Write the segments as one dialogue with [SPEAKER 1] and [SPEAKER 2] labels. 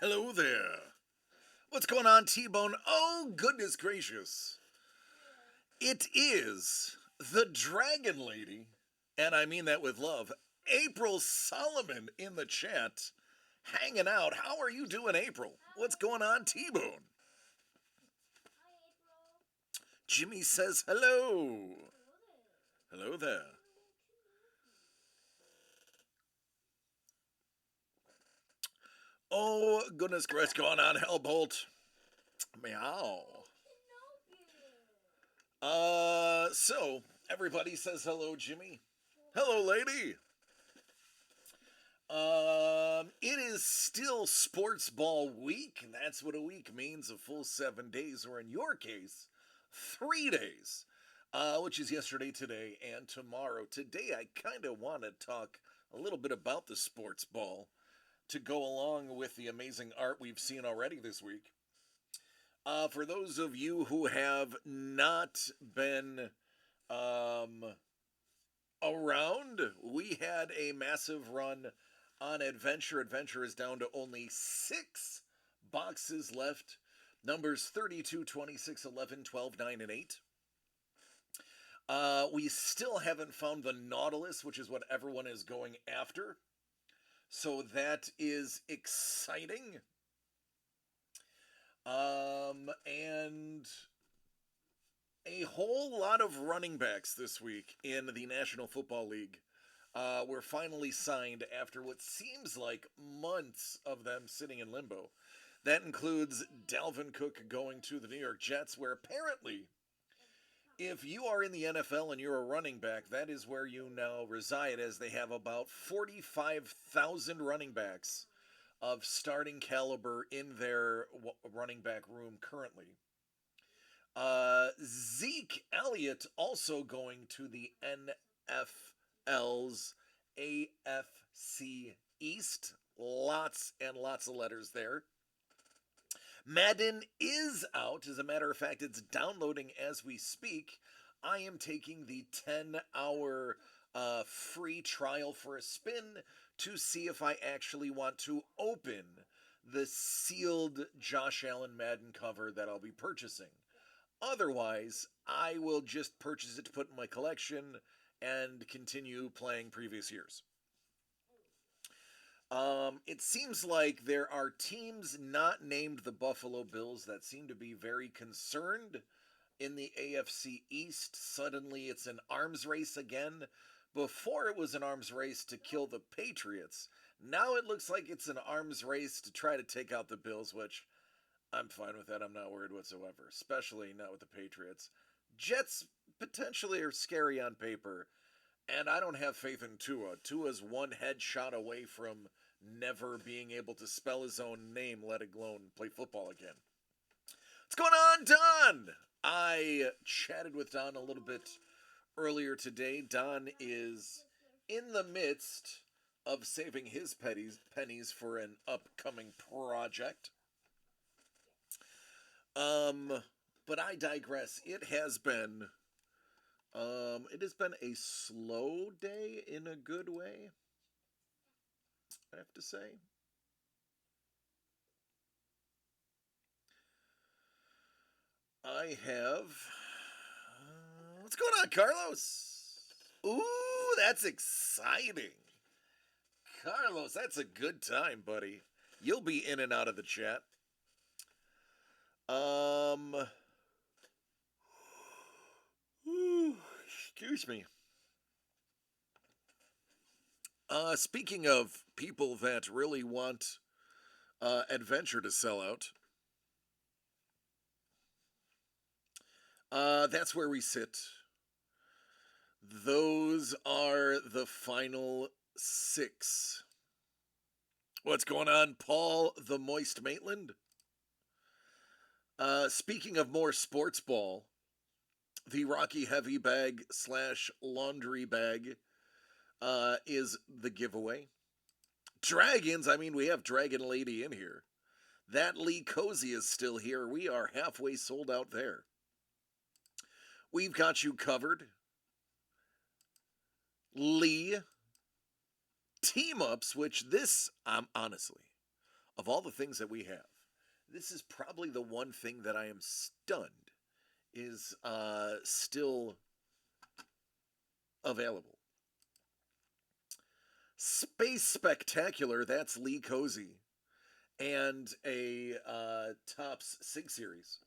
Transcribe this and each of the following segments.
[SPEAKER 1] Hello there. What's going on, T-Bone? Oh, goodness gracious. It is the Dragon Lady, and I mean that with love, April Solomon in the chat, hanging out. How are you doing, April? What's going on, T-Bone? Jimmy says hello. Hello there. Oh, goodness gracious, what's going on, Hellbolt? Meow. So everybody says hello, Jimmy. Hello, lady. It is still sports ball week. That's what a week means, a full 7 days, or in your case, 3 days, which is yesterday, today, and tomorrow. Today, I kind of want to talk a little bit about the sports ball to go along with the amazing art we've seen already this week. For those of you who have not been around, we had a massive run on Adventure. Adventure is down to only 6 boxes left. Numbers 32, 26, 11, 12, 9, and 8. We still haven't found the Nautilus, which is what everyone is going after. So that is exciting. And a whole lot of running backs this week in the National Football League were finally signed after what seems like months of them sitting in limbo. That includes Dalvin Cook going to the New York Jets, where apparently, if you are in the NFL and you're a running back, that is where you now reside, as they have about 45,000 running backs of starting caliber in their running back room currently. Zeke Elliott also going to the NFL's AFC East. Lots and lots of letters there. Madden is out. As a matter of fact, it's downloading as we speak. I am taking the 10-hour free trial for a spin to see if I actually want to open the sealed Josh Allen Madden cover that I'll be purchasing. Otherwise, I will just purchase it to put in my collection and continue playing previous years. It seems like there are teams not named the Buffalo Bills that seem to be very concerned in the AFC East. Suddenly it's an arms race again. Before it was an arms race to kill the Patriots. Now it looks like it's an arms race to try to take out the Bills, which I'm fine with that. I'm not worried whatsoever, especially not with the Patriots. Jets potentially are scary on paper, and I don't have faith in Tua. Tua's one headshot away from never being able to spell his own name, let alone play football again. What's going on, Don? I chatted with Don a little bit earlier today. Don is in the midst of saving his pennies for an upcoming project. But I digress. It has been a slow day in a good way, I have to say. I have. What's going on, Carlos? Ooh, that's exciting. Carlos, that's a good time, buddy. You'll be in and out of the chat. Excuse me. Speaking of people that really want adventure to sell out, that's where we sit. Those are the final 6. What's going on, Paul the Moist Maitland? Speaking of more sports ball, the Rocky Heavy Bag / laundry bag is the giveaway. Dragons, I mean, we have Dragon Lady in here. That Lee Cozy is still here. We are halfway sold out there. We've got you covered. Lee. Team ups, which this, honestly, Of all the things that we have, this is probably the one thing that I am stunned is still available. Space Spectacular, that's Lee Cozy, and a Topps Sig series.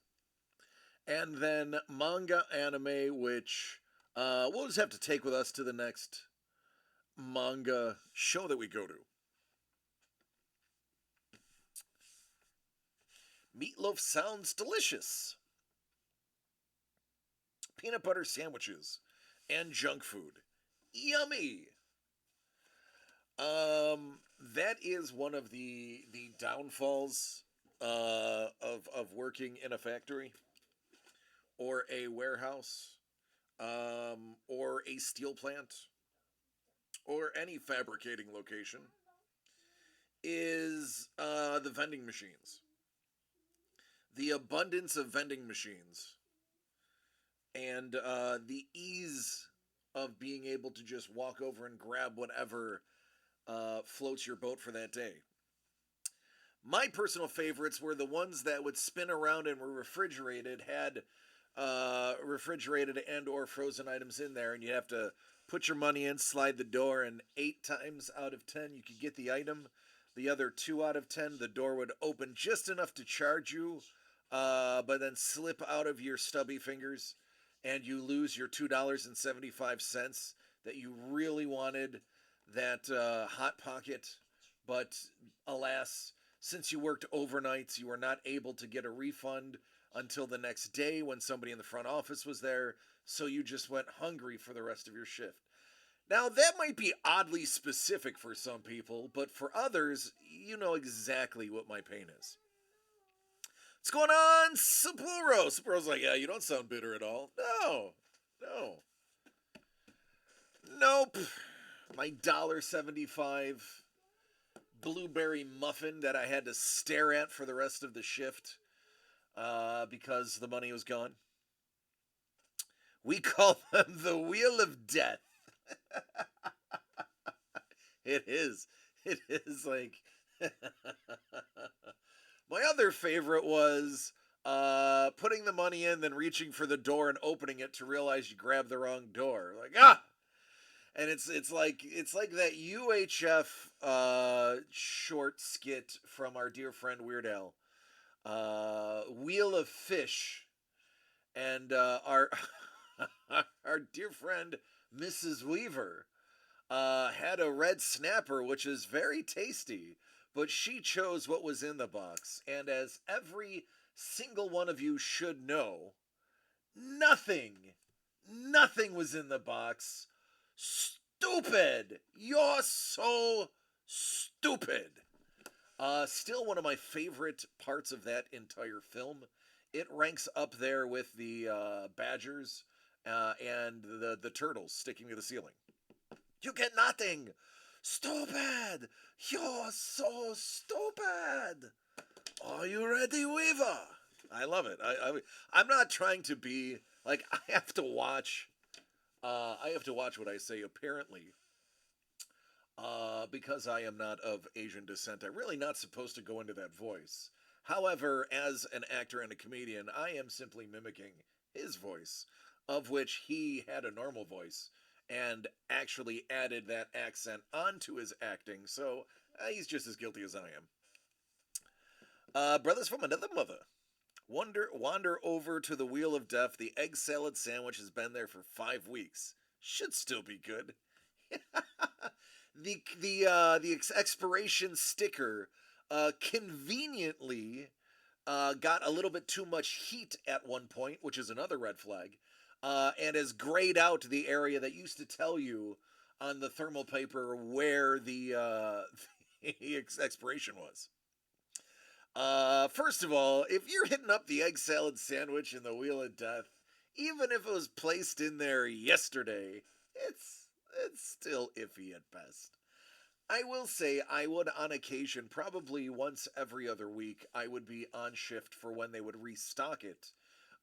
[SPEAKER 1] And then manga anime, which we'll just have to take with us to the next manga show that we go to. Meatloaf sounds delicious. Peanut butter sandwiches and junk food. Yummy. That is one of the downfalls of working in a factory or a warehouse or a steel plant or any fabricating location is the vending machines. The abundance of vending machines and the ease of being able to just walk over and grab whatever floats your boat for that day. My personal favorites were the ones that would spin around and were refrigerated, had refrigerated and or frozen items in there, and you have to put your money in, slide the door, and 8 times out of 10 you could get the item. The other 2 out of 10, the door would open just enough to charge you, but then slip out of your stubby fingers, and you lose your $2.75 that you really wanted, that Hot Pocket. But alas, since you worked overnights, you were not able to get a refund until the next day when somebody in the front office was there, so you just went hungry for the rest of your shift. Now, that might be oddly specific for some people, but for others, you know exactly what my pain is. What's going on, Sapporo? Sapporo's like, yeah, you don't sound bitter at all. No, no. Nope. My $1.75 blueberry muffin that I had to stare at for the rest of the shift because the money was gone. We call them the Wheel of Death. It is. It is like. My other favorite was putting the money in, then reaching for the door and opening it to realize you grabbed the wrong door. Like, ah! And it's like that UHF short skit from our dear friend Weird Al, Wheel of Fish, and our our dear friend Mrs. Weaver had a red snapper, which is very tasty, but she chose what was in the box, and as every single one of you should know, nothing was in the box. Stupid! You're so stupid! Still one of my favorite parts of that entire film. It ranks up there with the badgers and the turtles sticking to the ceiling. You get nothing! Stupid! You're so stupid! Are you ready, Weaver? I love it. I'm not trying to be like, I have to watch what I say, apparently, because I am not of Asian descent. I'm really not supposed to go into that voice. However, as an actor and a comedian, I am simply mimicking his voice, of which he had a normal voice and actually added that accent onto his acting, so he's just as guilty as I am. Brothers from Another Mother. Wander over to the Wheel of Death. The egg salad sandwich has been there for 5 weeks. Should still be good. the expiration sticker conveniently got a little bit too much heat at one point, which is another red flag, and has grayed out the area that used to tell you on the thermal paper where the expiration was. First of all, if you're hitting up the egg salad sandwich in the Wheel of Death, even if it was placed in there yesterday, it's still iffy at best. I will say I would, on occasion, probably once every other week, I would be on shift for when they would restock it.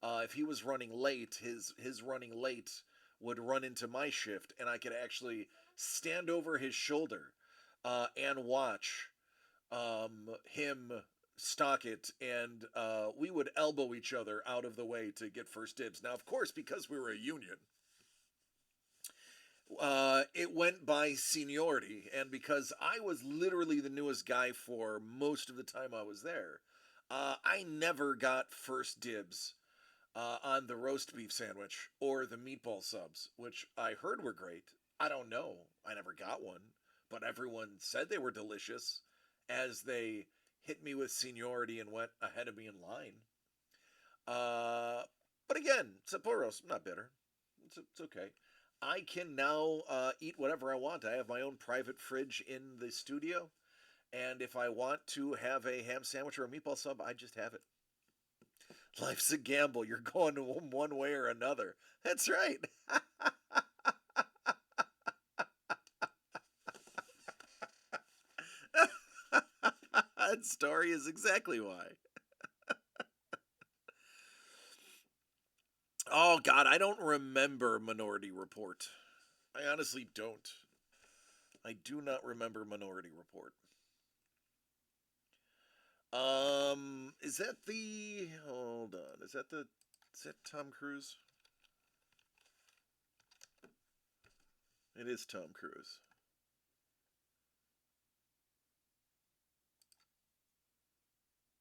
[SPEAKER 1] If he was running late, his running late would run into my shift, and I could actually stand over his shoulder and watch him stock it, and we would elbow each other out of the way to get first dibs. Now, of course, because we were a union, it went by seniority, and because I was literally the newest guy for most of the time I was there, I never got first dibs on the roast beef sandwich or the meatball subs, which I heard were great. I don't know. I never got one, but everyone said they were delicious as they hit me with seniority and went ahead of me in line. Uh, but again, Sapporos, I'm not bitter. It's okay. I can now eat whatever I want. I have my own private fridge in the studio, and if I want to have a ham sandwich or a meatball sub, I just have it. Life's a gamble. You're going one way or another. That's right. That story is exactly why. Oh God, I don't remember Minority Report. I honestly don't. I do not remember Minority Report. Is that the? Hold on. Is that the? Is that Tom Cruise? It is Tom Cruise.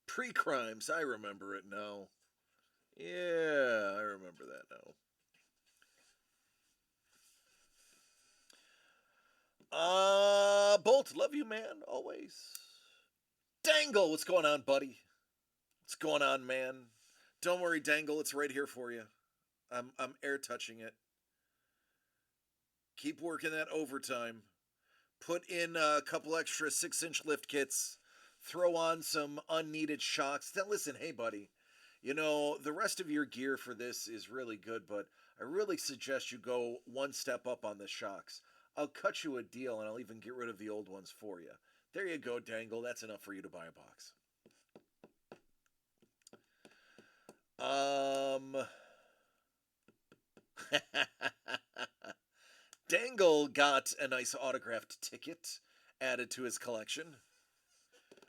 [SPEAKER 1] Pre-crimes. I remember it now. Yeah, I remember that now. Bolt, love you, man. Always. Dangle, what's going on, buddy? What's going on, man? Don't worry, Dangle. It's right here for you. I'm air touching it. Keep working that overtime. Put in a couple extra 6-inch lift kits. Throw on some unneeded shocks. Then listen, hey, buddy. You know, the rest of your gear for this is really good, but I really suggest you go one step up on the shocks. I'll cut you a deal and I'll even get rid of the old ones for you. There you go, Dangle. That's enough for you to buy a box. Um. Dangle got a nice autographed ticket added to his collection.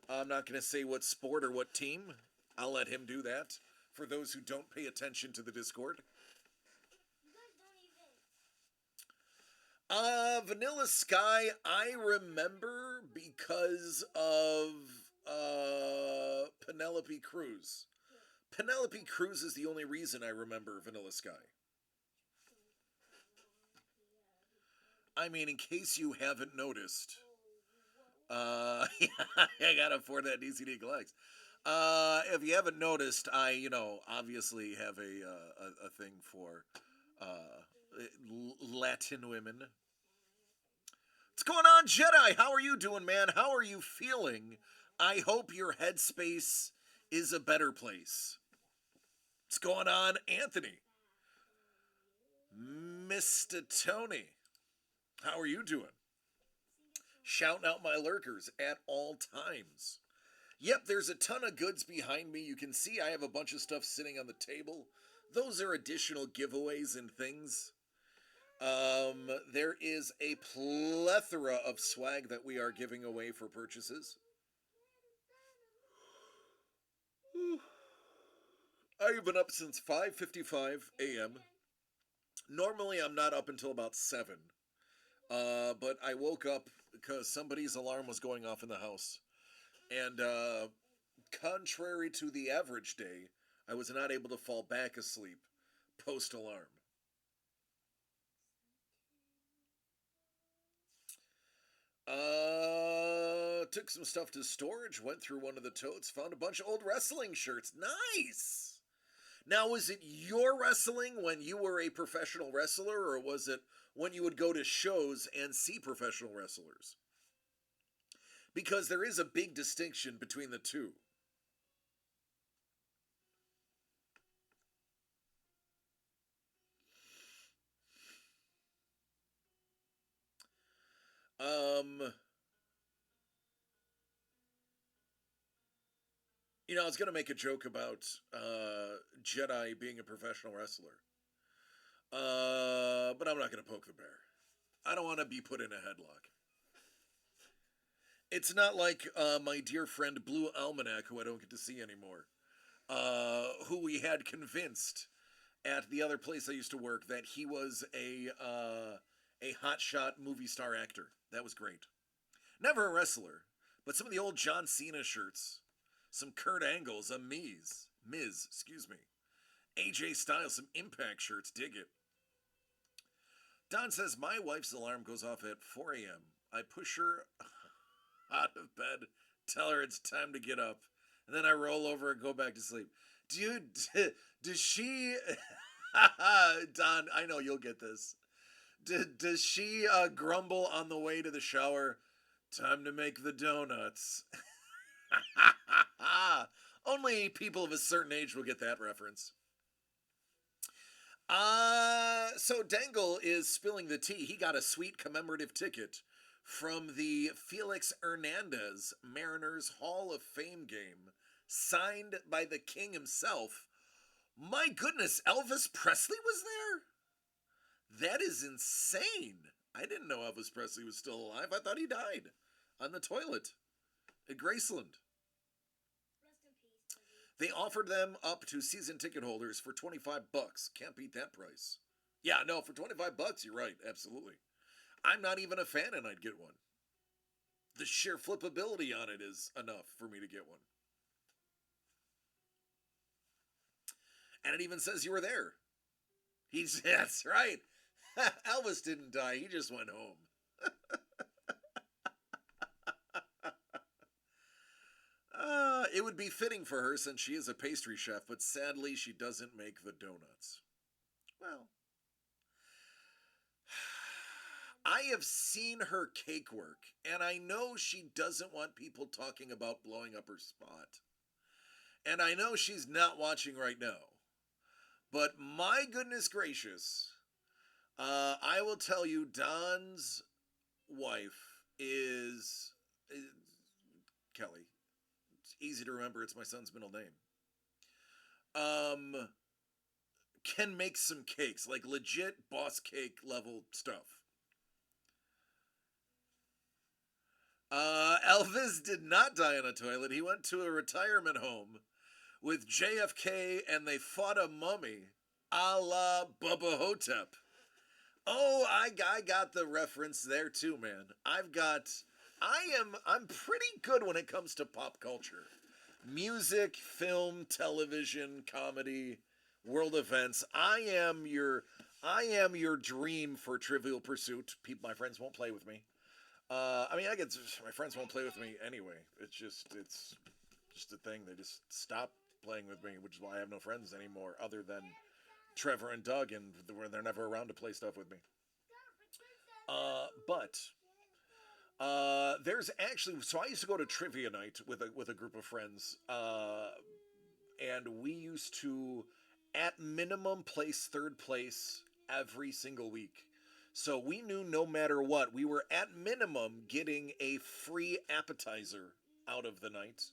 [SPEAKER 1] I'm not going to say what sport or what team. I'll let him do that for those who don't pay attention to the Discord. Vanilla Sky, I remember because of Penelope Cruz. Penelope Cruz is the only reason I remember Vanilla Sky. I mean, in case you haven't noticed, I gotta afford that DCD collects. If you haven't noticed, I, obviously have a thing for Latin women. What's going on, Jedi? How are you doing, man? How are you feeling? I hope your headspace is a better place. What's going on, Anthony? Mr. Tony, how are you doing? Shouting out my lurkers at all times. Yep, there's a ton of goods behind me. You can see I have a bunch of stuff sitting on the table. Those are additional giveaways and things. There is a plethora of swag that we are giving away for purchases. I've been up since 5:55 a.m. Normally I'm not up until about 7. But I woke up because somebody's alarm was going off in the house. And contrary to the average day, I was not able to fall back asleep post alarm. Took some stuff to storage, went through one of the totes, found a bunch of old wrestling shirts. Nice! Now, was it your wrestling when you were a professional wrestler, or was it when you would go to shows and see professional wrestlers? Because there is a big distinction between the two. Um, I was going to make a joke about Jedi being a professional wrestler. But I'm not going to poke the bear. I don't want to be put in a headlock. It's not like my dear friend Blue Almanac, who I don't get to see anymore, who we had convinced at the other place I used to work that he was a hotshot movie star actor. That was great. Never a wrestler, but some of the old John Cena shirts, some Kurt Angles, a Miz, excuse me, AJ Styles, some Impact shirts. Dig it. Don says my wife's alarm goes off at 4 a.m. I push her out of bed, tell her it's time to get up, and then I roll over and go back to sleep. Dude, does she? Don, I know you'll get this. Does she grumble on the way to the shower? Time to make the donuts. Only people of a certain age will get that reference. So Dangle is spilling the tea. He got a sweet commemorative ticket from the Felix Hernandez Mariners Hall of Fame game, signed by the king himself. My goodness, Elvis Presley was there? That is insane. I didn't know Elvis Presley was still alive. I thought he died on the toilet at Graceland. They offered them up to season ticket holders for $25. Can't beat that price. Yeah, no, for $25, you're right. Absolutely. I'm not even a fan and I'd get one. The sheer flippability on it is enough for me to get one. And it even says you were there. That's right. Elvis didn't die. He just went home. It would be fitting for her since she is a pastry chef, but sadly she doesn't make the donuts. Well, I have seen her cake work, and I know she doesn't want people talking about blowing up her spot. And I know she's not watching right now. But my goodness gracious, I will tell you, Don's wife is Kelly. It's easy to remember. It's my son's middle name. Can make some cakes, like legit boss cake level stuff. Elvis did not die on a toilet. He went to a retirement home with JFK and they fought a mummy a la Bubba Hotep. Oh, I got the reference there too, man. I'm pretty good when it comes to pop culture. Music, film, television, comedy, world events. I am your dream for Trivial Pursuit. My friends won't play with me. My friends won't play with me anyway. It's just a thing. They just stop playing with me, which is why I have no friends anymore, other than Trevor and Doug, and they're never around to play stuff with me. But there's actually, so I used to go to trivia night with a group of friends, and we used to, at minimum, place third place every single week. So we knew no matter what, we were at minimum getting a free appetizer out of the night.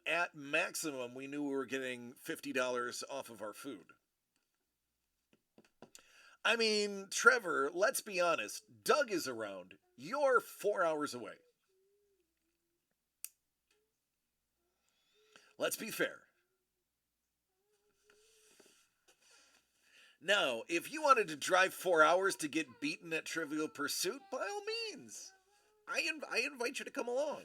[SPEAKER 1] At maximum, we knew we were getting $50 off of our food. I mean, Trevor, let's be honest. Doug is around. You're 4 hours away. Let's be fair. Now, if you wanted to drive 4 hours to get beaten at Trivial Pursuit, by all means, I invite you to come along.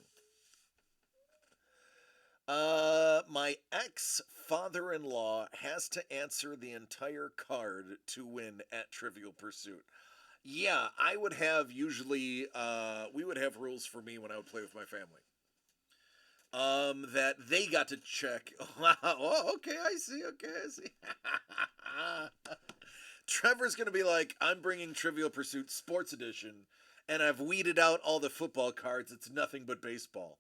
[SPEAKER 1] My ex-father-in-law has to answer the entire card to win at Trivial Pursuit. Yeah, I would have usually, we would have rules for me when I would play with my family. That they got to check. Oh, okay, I see. Okay, I see. Trevor's gonna be like, I'm bringing Trivial Pursuit Sports Edition, and I've weeded out all the football cards. It's nothing but baseball.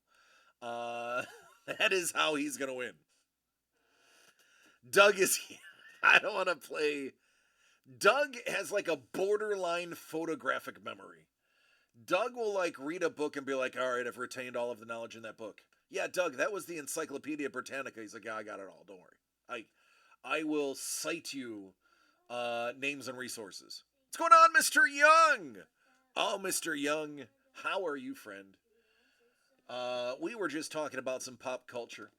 [SPEAKER 1] That is how he's gonna win. Doug is. I don't want to play. Doug has like a borderline photographic memory. Doug will like read a book and be like, all right, I've retained all of the knowledge in that book. Yeah, Doug, that was the Encyclopedia Britannica. He's like, yeah, I got it all. Don't worry. I will cite you names and resources. What's going on, Mr. Young? Oh, Mr. Young, How are you, friend? We were just talking about some pop culture.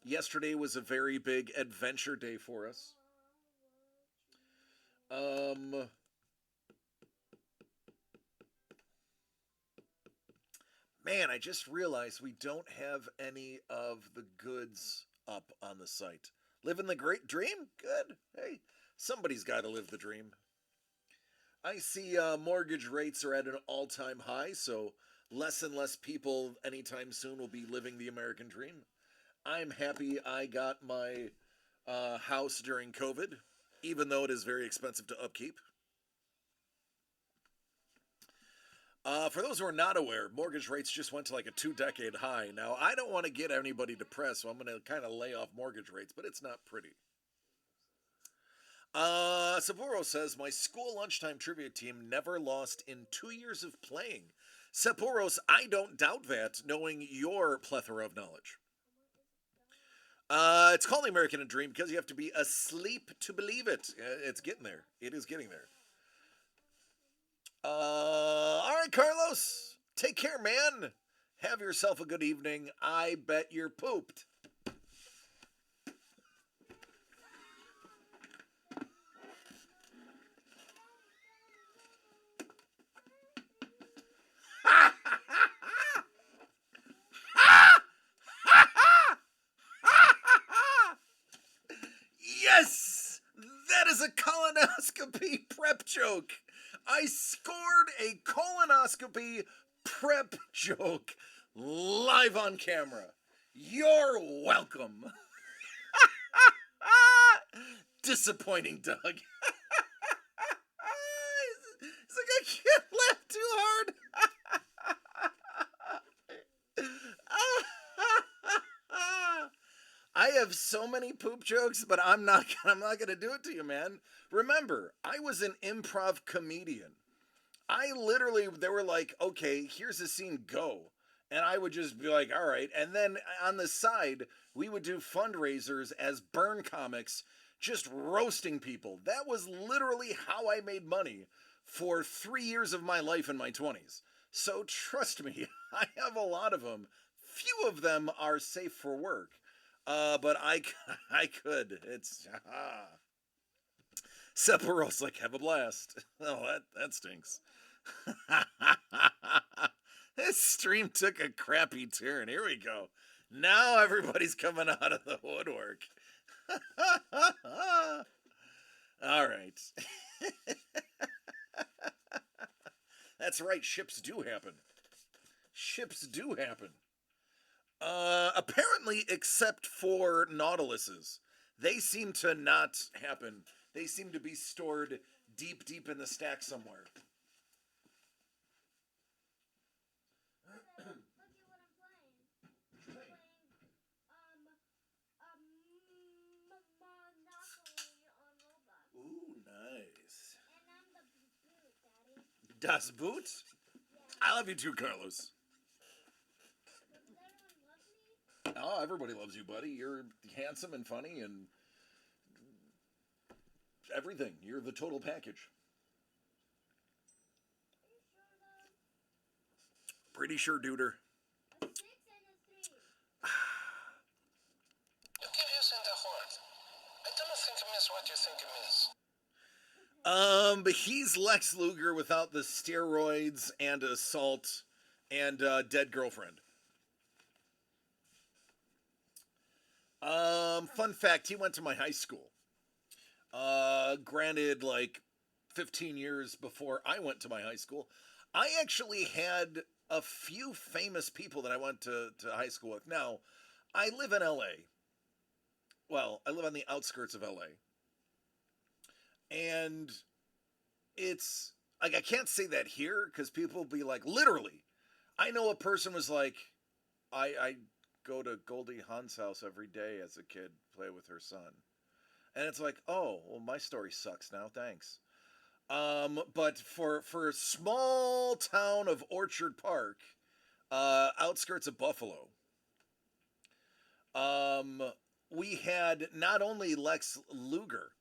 [SPEAKER 1] Yesterday was a very big adventure day for us. Um, Man, I just realized we don't have any of the goods up on the site. Living the great dream? Good. Hey, somebody's got to live the dream. I see mortgage rates are at an all time high, so less and less people anytime soon will be living the American dream. I'm happy I got my house during COVID, even though it is very expensive to upkeep. For those who are not aware, mortgage rates just went to like a two-decade high. Now, I don't want to get anybody depressed, so I'm going to kind of lay off mortgage rates, but it's not pretty. Sapporo says, my school lunchtime trivia team never lost in 2 years of playing. Sapporos, I don't doubt that, knowing your plethora of knowledge. It's called the American Dream because you have to be asleep to believe it. It's getting there. It is getting there. All right, Carlos. Take care, man. Have yourself a good evening. I bet you're pooped. Yes! That is a colonoscopy prep joke. I scored a colonoscopy prep joke live on camera. You're welcome. Disappointing, Doug. He's like, I can't laugh too hard. I have so many poop jokes, but I'm not gonna do it to you, man. Remember, I was an improv comedian. I literally they were like, okay, here's the scene, go. And I would just be like, all right. And then on the side, we would do fundraisers as burn comics, just roasting people. That was literally how I made money for 3 years of my life in my 20s. So trust me, I have a lot of them. Few of them are safe for work. But I could. It's Sephiroth's like, have a blast. Oh, that stinks. This stream took a crappy turn. Here we go. Now everybody's coming out of the woodwork. All right. That's right. Ships do happen. Ships do happen. Apparently, except for Nautiluses, they seem to not happen. They seem to be stored deep, deep in the stack somewhere. Ooh, nice. Das Boot? I love you too, Carlos. Oh, everybody loves you, buddy. You're handsome and funny and everything. You're the total package. Pretty sure, duder.
[SPEAKER 2] You keep using the word. I don't think it means what you think it means.
[SPEAKER 1] But he's Lex Luger without the steroids and assault and dead girlfriend. Fun fact: he went to my high school. Granted, like 15 years before I went to my high school, I actually had a few famous people that I went to high school with. Now, I live in LA. Well, I live on the outskirts of LA. And it's like I can't say that here because people will be like, literally. I know a person was like, I go to Goldie Hawn's house every day as a kid, play with her son. And it's like, oh, well, my story sucks now. Thanks. But for a small town of Orchard Park, outskirts of Buffalo, um, we had not only Lex Luger,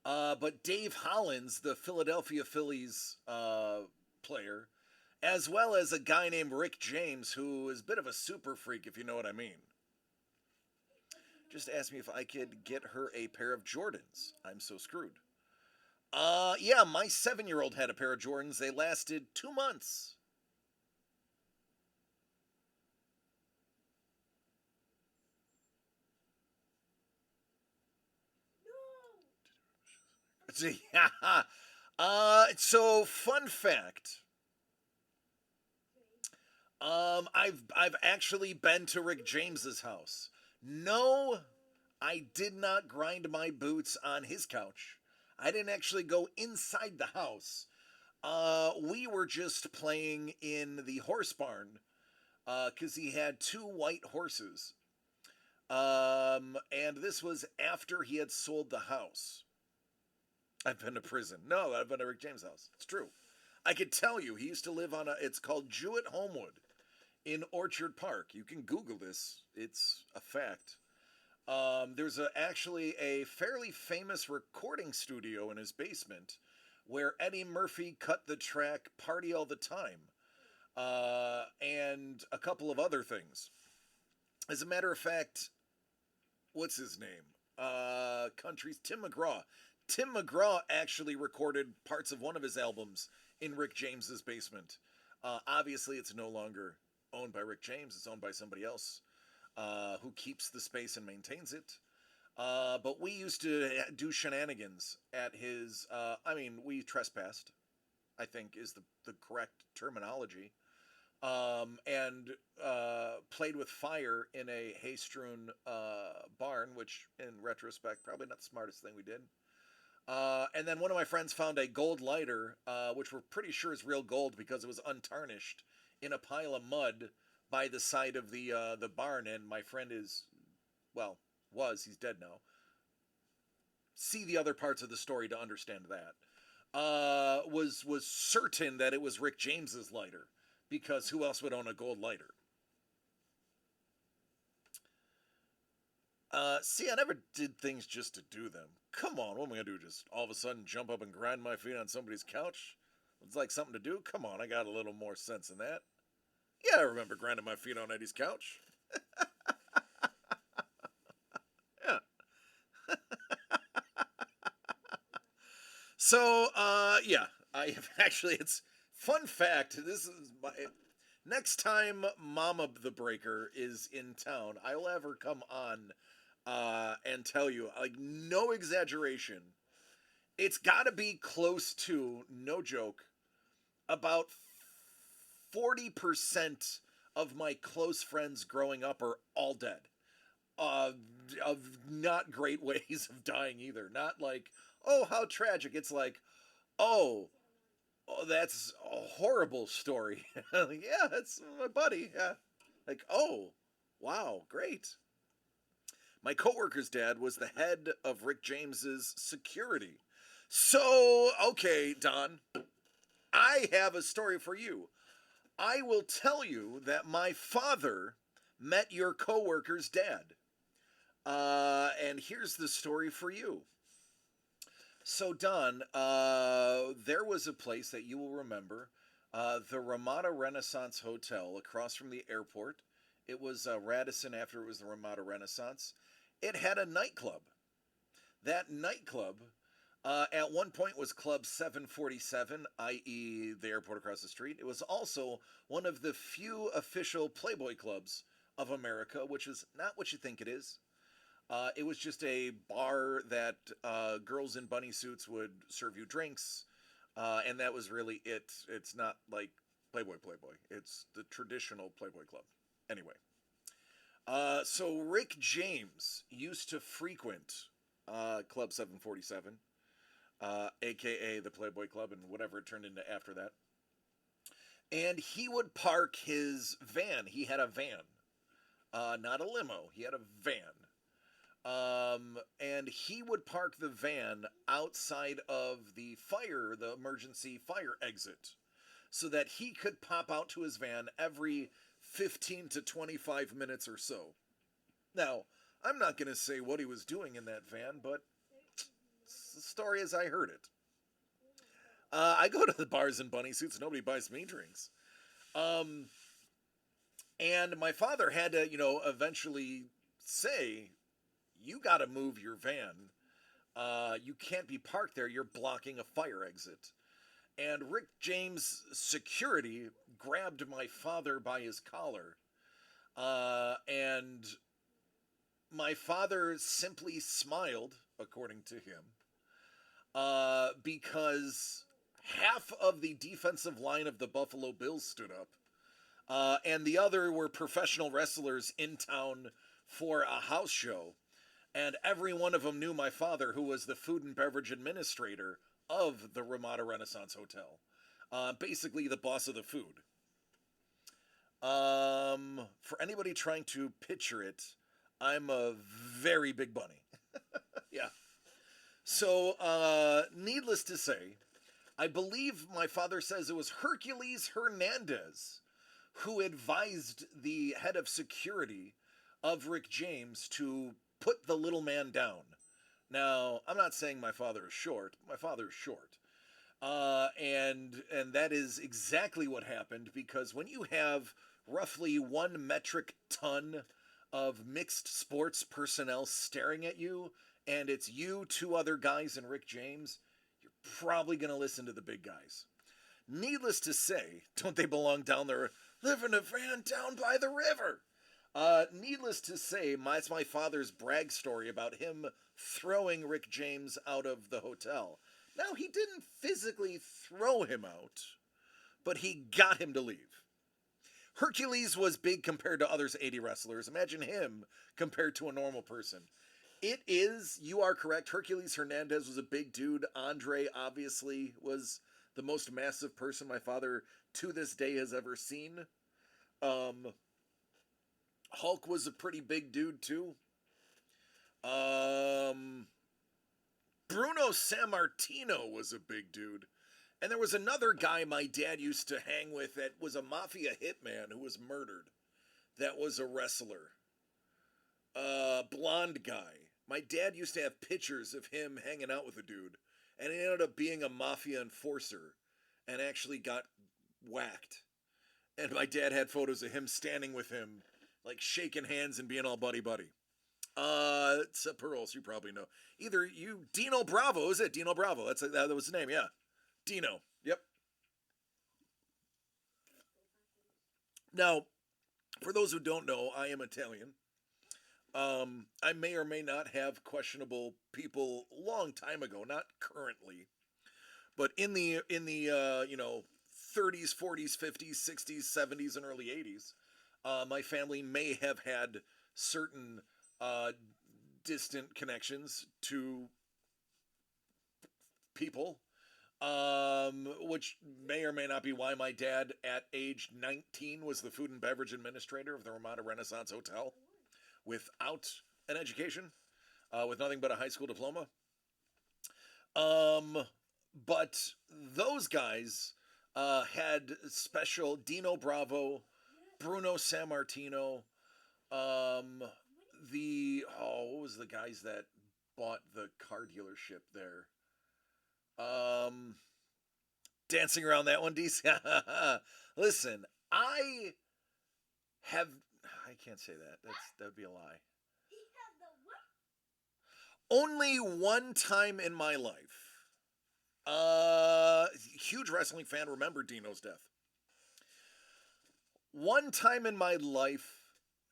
[SPEAKER 1] but Dave Hollins, the Philadelphia Phillies player, as well as a guy named Rick James, who is a bit of a super freak, if you know what I mean. Just asked me if I could get her a pair of Jordans. I'm so screwed. Yeah, my 7-year-old had a pair of Jordans. They lasted 2 months. Yeah. So fun fact. I've actually been to Rick James's house. No, I did not grind my boots on his couch. I didn't actually go inside the house. We were just playing in the horse barn because he had two white horses. And this was after he had sold the house. I've been to prison. No, I've been to Rick James' house. It's true. I could tell you, he used to live on a. It's called Jewett Homewood in Orchard Park. You can Google this. It's a fact. There's actually a fairly famous recording studio in his basement where Eddie Murphy cut the track "Party All the Time" and a couple of other things. As a matter of fact, what's his name? Country's Tim McGraw. Tim McGraw actually recorded parts of one of his albums in Rick James's basement. Obviously, it's no longer owned by Rick James; it's owned by somebody else who keeps the space and maintains it. But we used to do shenanigans at his. I mean, we trespassed. I think is the correct terminology. And played with fire in a hay-strewn barn, which, in retrospect, probably not the smartest thing we did. And then one of my friends found a gold lighter, which we're pretty sure is real gold because it was untarnished, in a pile of mud by the side of the barn. And my friend is, well, he's dead now. See the other parts of the story to understand that. Was certain that it was Rick James's lighter because who else would own a gold lighter? See, I never did things just to do them. Come on, what am I gonna do? Just all of a sudden jump up and grind my feet on somebody's couch? It's like something to do? Come on, I got a little more sense than that. Yeah, I remember grinding my feet on Eddie's couch. Yeah. So, yeah, I have actually, it's fun fact. This is my next time Mama the Breaker is in town, I'll have her come on and tell you, like, no exaggeration, it's got to be close to, no joke, about 40% of my close friends growing up are all dead. Uh, of not great ways of dying either. Not like, oh, how tragic. It's like, oh, that's a horrible story. Like, yeah, that's my buddy. Yeah. Like, oh, wow, great. My coworker's dad was the head of Rick James's security. So, okay, Don, I have a story for you. I will tell you that my father met your coworker's dad. And here's the story for you. So, Don, there was a place that you will remember, the Ramada Renaissance Hotel across from the airport. It was Radisson after it was the Ramada Renaissance. It had a nightclub. That nightclub at one point was Club 747, i.e., the airport across the street. It was also one of the few official Playboy clubs of America, which is not what you think it is. It was just a bar that girls in bunny suits would serve you drinks, and that was really it. It's not like Playboy. It's the traditional Playboy club. Anyway, so Rick James used to frequent Club 747, aka the Playboy Club, and whatever it turned into after that. And he would park his van. He had a van, not a limo. He had a van. And he would park the van outside of the emergency fire exit, so that he could pop out to his van every 15 to 25 minutes or so. Now, I'm not going to say what he was doing in that van, but it's the story as I heard it. I go to the bars in bunny suits, nobody buys me drinks. Um, and my father had to, eventually say, you got to move your van. You can't be parked there. You're blocking a fire exit. And Rick James' security grabbed my father by his collar. And my father simply smiled, according to him, because half of the defensive line of the Buffalo Bills stood up, and the other were professional wrestlers in town for a house show. And every one of them knew my father, who was the food and beverage administrator of the Ramada Renaissance Hotel. Basically, the boss of the food. For anybody trying to picture it, I'm a very big bunny. Yeah. So, needless to say, I believe my father says it was Hercules Hernandez who advised the head of security of Rick James to put the little man down. Now, I'm not saying my father is short. My father is short. And that is exactly what happened, because when you have roughly 1 metric ton of mixed sports personnel staring at you, and it's you, two other guys, and Rick James, you're probably going to listen to the big guys. Needless to say, don't they belong down there? Live in a van down by the river. Needless to say, it's my father's brag story about him throwing Rick James out of the hotel. Now, he didn't physically throw him out, but he got him to leave. Hercules was big compared to others 80 wrestlers. Imagine him compared to a normal person. You are correct. Hercules Hernandez was a big dude. Andre, obviously, was the most massive person my father to this day has ever seen. Hulk was a pretty big dude, too. Bruno Sammartino was a big dude. And there was another guy my dad used to hang with that was a mafia hitman who was murdered. That was a wrestler. Blonde guy. My dad used to have pictures of him hanging out with a dude. And he ended up being a mafia enforcer and actually got whacked. And my dad had photos of him standing with him, like shaking hands and being all buddy-buddy. It's Pearls, you probably know. Dino Bravo, is it? Dino Bravo, that was his name, yeah. Dino, yep. Now, for those who don't know, I am Italian. I may or may not have questionable people long time ago, not currently, but in the 30s, 40s, 50s, 60s, 70s, and early 80s, my family may have had certain distant connections to people, which may or may not be why my dad, at age 19, was the food and beverage administrator of the Ramada Renaissance Hotel without an education, with nothing but a high school diploma. But those guys had special Dino Bravo, Bruno Sammartino, what was the guys that bought the car dealership there? Dancing around that one, DC. Listen, I can't say that. That would be a lie. Only one time in my life. Huge wrestling fan, remember Dino's death. One time in my life,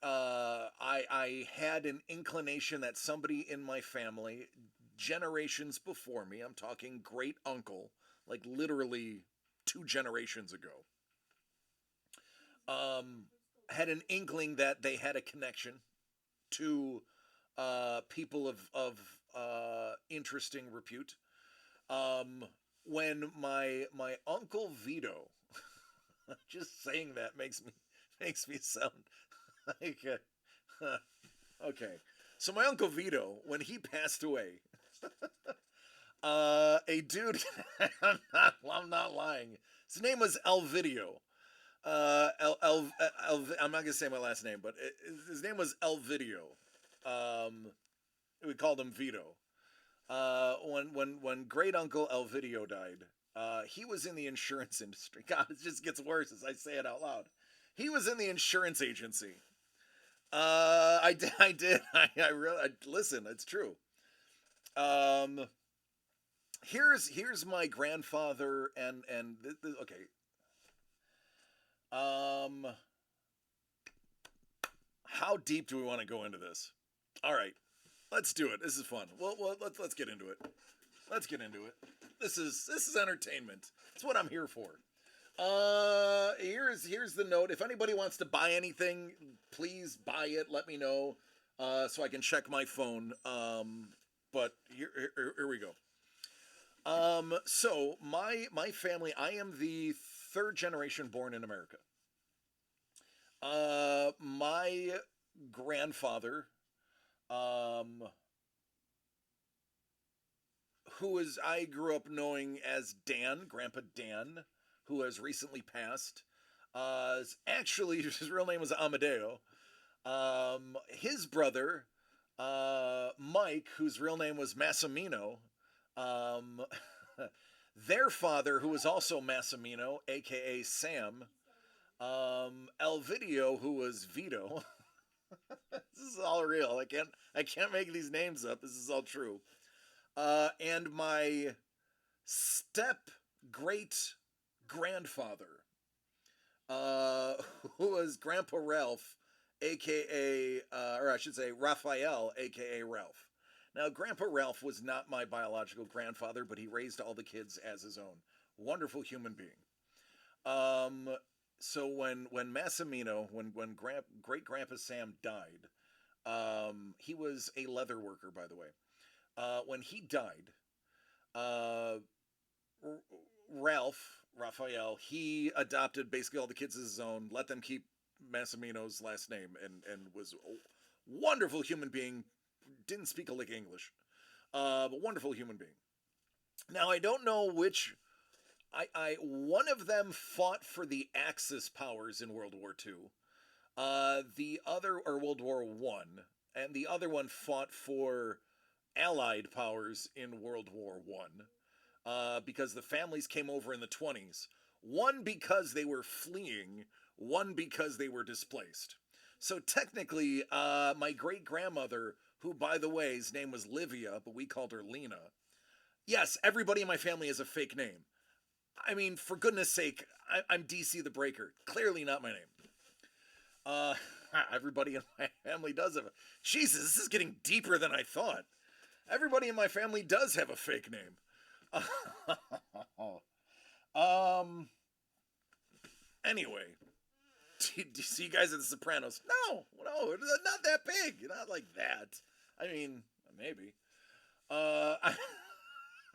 [SPEAKER 1] I had an inclination that somebody in my family, generations before me, I'm talking great uncle, like literally 2 generations ago, had an inkling that they had a connection to people of interesting repute. When my uncle Vito, just saying that makes me sound like okay. So my uncle Vito, when he passed away, a dude, I'm not lying. His name was Elvidio. I'm not gonna say my last name, but his name was Elvidio. We called him Vito. When great uncle Elvidio died, He was in the insurance industry. God, it just gets worse as I say it out loud. He was in the insurance agency. I did. I really listen. It's true. Um, here's my grandfather and okay. Um, how deep do we want to go into this? All right, let's do it. This is fun. Well let's get into it. Let's get into it. This is entertainment. It's what I'm here for. Here's the note. If anybody wants to buy anything, please buy it. Let me know, so I can check my phone. But here we go. So my family. I am the third generation born in America. My grandfather, um, who is I grew up knowing as Dan, Grandpa Dan, who has recently passed. Is actually his real name was Amadeo. His brother, Mike, whose real name was Massimino. Um, their father, who was also Massimino, aka Sam. Elvidio, who was Vito. This is all real. I can't make these names up. This is all true. And my step great grandfather, uh, who was Grandpa Ralph, aka, or I should say, Raphael, aka Ralph. Now, Grandpa Ralph was not my biological grandfather, but he raised all the kids as his own. Wonderful human being. Um, so when Massimino, when great Grandpa Sam died, he was a leather worker, by the way. When he died, uh, Raphael, he adopted basically all the kids as his own, let them keep Massimino's last name, and was a wonderful human being. Didn't speak a lick English, but wonderful human being. Now I don't know which. I one of them fought for the Axis powers in World War II. The other, or World War One, and the other one fought for Allied powers in World War One, because the families came over in the 20s. One because they were fleeing, one because they were displaced. So technically, my great grandmother, who by the way, his name was Livia, but we called her Lena. Yes, everybody in my family has a fake name. I mean, for goodness sake, I'm DC the Breaker. Clearly not my name. Uh, everybody in my family does have a. Jesus, this is getting deeper than I thought. Everybody in my family does have a fake name. um. Anyway, do you see you guys at The Sopranos? No, not that big. Not like that. I mean, maybe. I,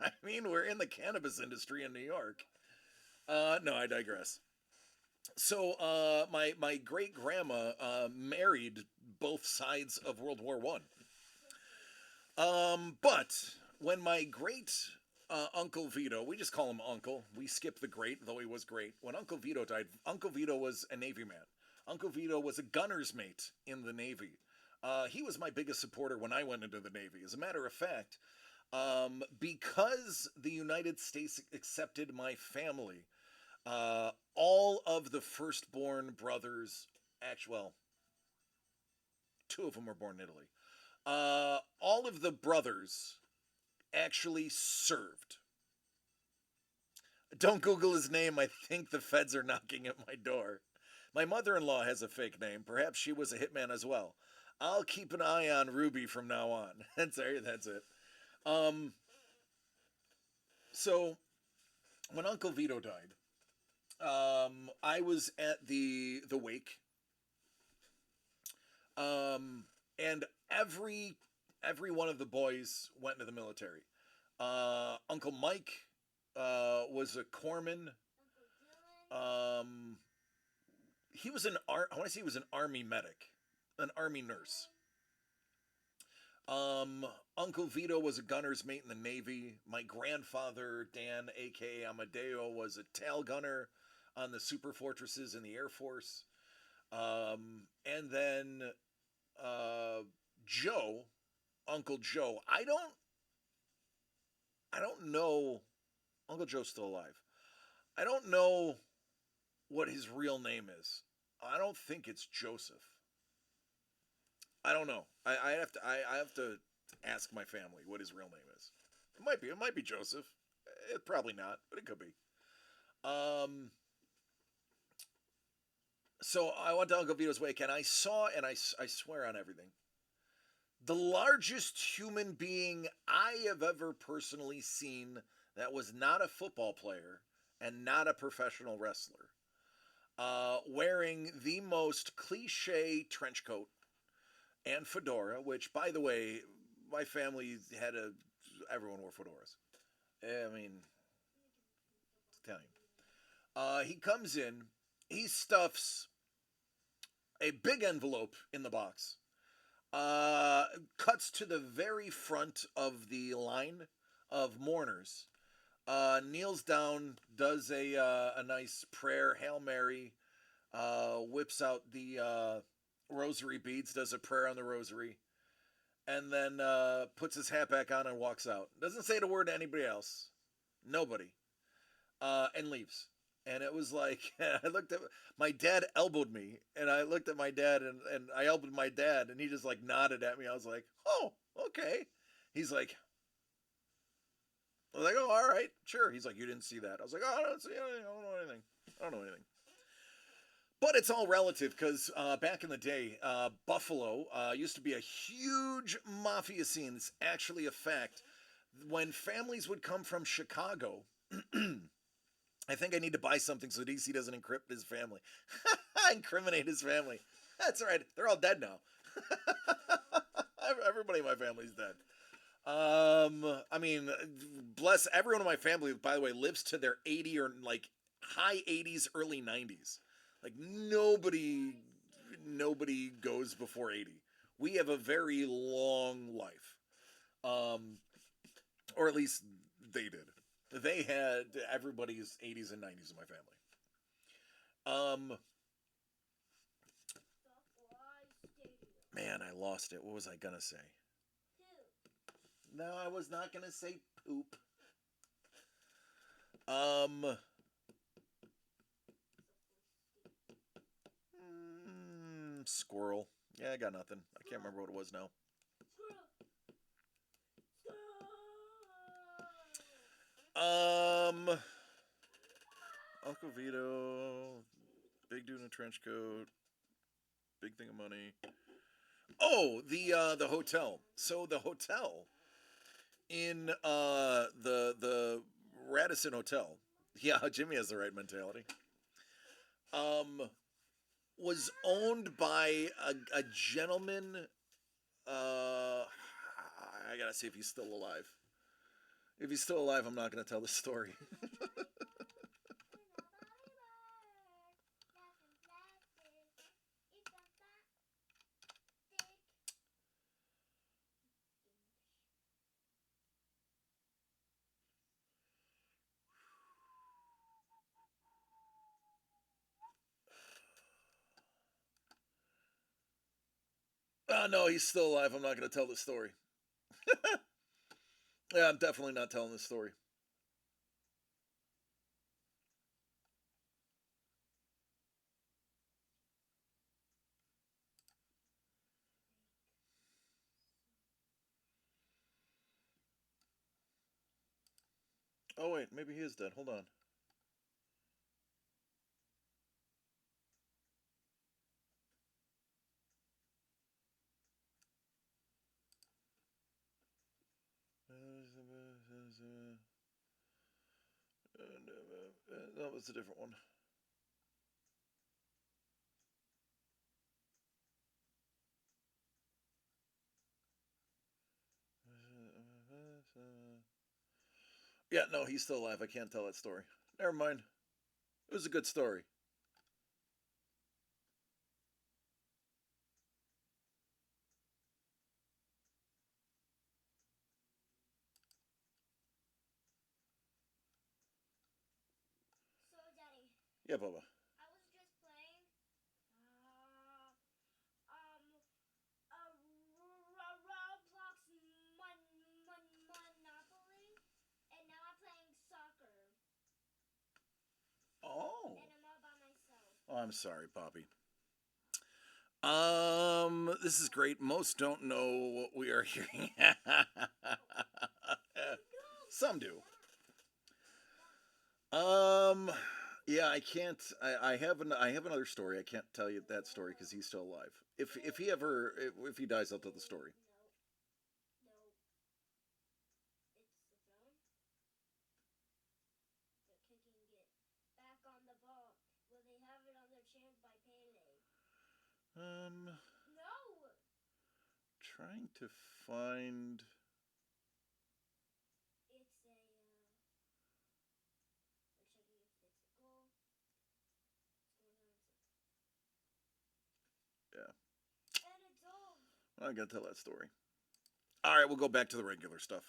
[SPEAKER 1] I mean, we're in the cannabis industry in New York. No, I digress. So, my great grandma married both sides of World War One. But when my great Uncle Vito, we just call him Uncle. We skip the great, though he was great. When Uncle Vito died, Uncle Vito was a Navy man. Uncle Vito was a gunner's mate in the Navy. He was my biggest supporter when I went into the Navy. As a matter of fact, because the United States accepted my family, all of the firstborn brothers, actually, well, two of them were born in Italy. All of the brothers actually served. Don't Google his name. I think the feds are knocking at my door. My mother in law has a fake name. Perhaps she was a hitman as well. I'll keep an eye on Ruby from now on. That's it. Um, so when Uncle Vito died, I was at the wake, and every one of the boys went into the military. Uncle Mike was a corpsman. Um, he was I want to say he was an army medic, an army nurse. Um, Uncle Vito was a gunner's mate in the Navy. My grandfather, Dan, aka Amadeo, was a tail gunner on the super fortresses in the Air Force. And then Joe, Uncle Joe. I don't know Uncle Joe's still alive. I don't know what his real name is. I don't think it's Joseph. I don't know. I have to ask my family what his real name is. It might be. It might be Joseph. Probably not, but it could be. Um, so I went to Uncle Vito's wake, and I saw, and I swear on everything, the largest human being I have ever personally seen that was not a football player and not a professional wrestler, wearing the most cliche trench coat and fedora, which, by the way, my family had a everyone wore fedoras. I mean, it's Italian. He comes in, he stuffs a big envelope in the box, uh, cuts to the very front of the line of mourners, kneels down, does a nice prayer, Hail Mary, whips out the rosary beads, does a prayer on the rosary, and then puts his hat back on and walks out. Doesn't say the word to anybody else, nobody, and leaves. And it was like I looked at my dad elbowed me, and I looked at my dad, and I elbowed my dad, and he just like nodded at me. I was like, oh, okay. He's like, I was like, oh, all right, sure. He's like, you didn't see that. I was like, oh, I don't see anything. I don't know anything. I don't know anything. But it's all relative because back in the day, Buffalo used to be a huge mafia scene. It's actually a fact. When families would come from Chicago, I think I need to buy something so DC doesn't encrypt his family. Incriminate his family. That's all right. They're all dead now. Everybody in my family's dead. I mean, bless everyone in my family. By the way, lives to their 80 or like high 80s, early 90s. Like nobody goes before 80. We have a very long life. Um, or at least they did. They had everybody's 80s and 90s in my family. Man, I lost it. What was I gonna say? No, I was not gonna say poop. Um, Squirrel. Yeah, I got nothing. I can't remember what it was now. Um, Uncle Vito, big dude in a trench coat, big thing of money. Oh, the hotel. So the hotel in the Radisson Hotel. Yeah, Jimmy has the right mentality. Um, was owned by a gentleman. I gotta see if he's still alive. If he's still alive, I'm not gonna tell the story. No, he's still alive. I'm not gonna tell the story. Yeah, I'm definitely not telling the story. Oh wait, maybe he is dead. Hold on. That was a different one. Yeah, no, he's still alive. I can't tell that story. Never mind. It was a good story. Yeah, Bubba. Oh, I'm sorry, Poppy. This is great. Most don't know what we are hearing. Some do. Um, yeah, I can't. I have another story. I can't tell you that story because he's still alive. If he ever if he dies, I'll tell the story. Um, trying to find. Yeah, I gotta tell that story. All right, we'll go back to the regular stuff.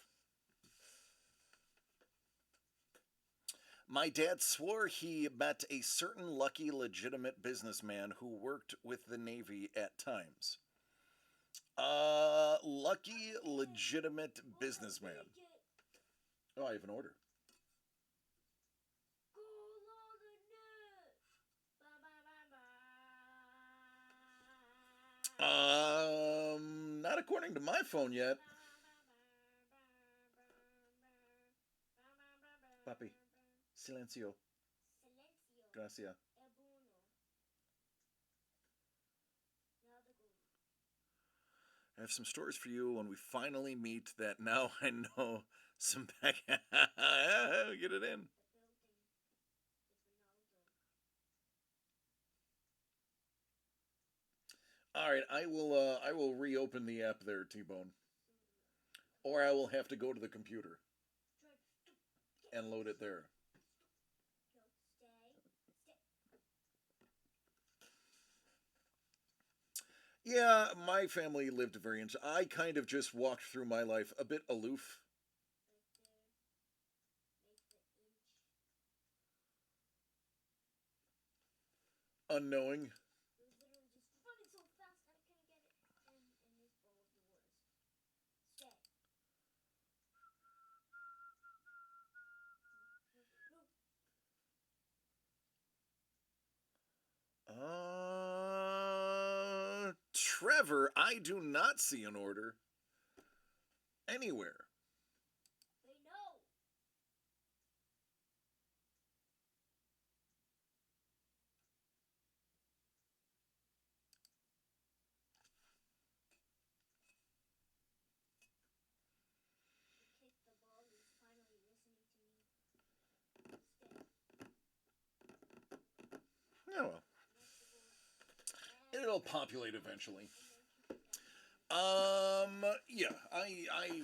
[SPEAKER 1] My dad swore he met a certain lucky, legitimate businessman who worked with the Navy at times. Lucky, legitimate businessman. Oh, I have an order. Not according to my phone yet. Papi, silencio. Gracias. I have some stories for you when we finally meet that now I know some back. Get it in. All right, I will. I will reopen the app there, T Bone, or I will have to go to the computer and load it there. Yeah, my family lived very. I kind of just walked through my life a bit aloof, unknowing. Trevor, I do not see an order anywhere. Oh well, it'll populate eventually. Yeah, I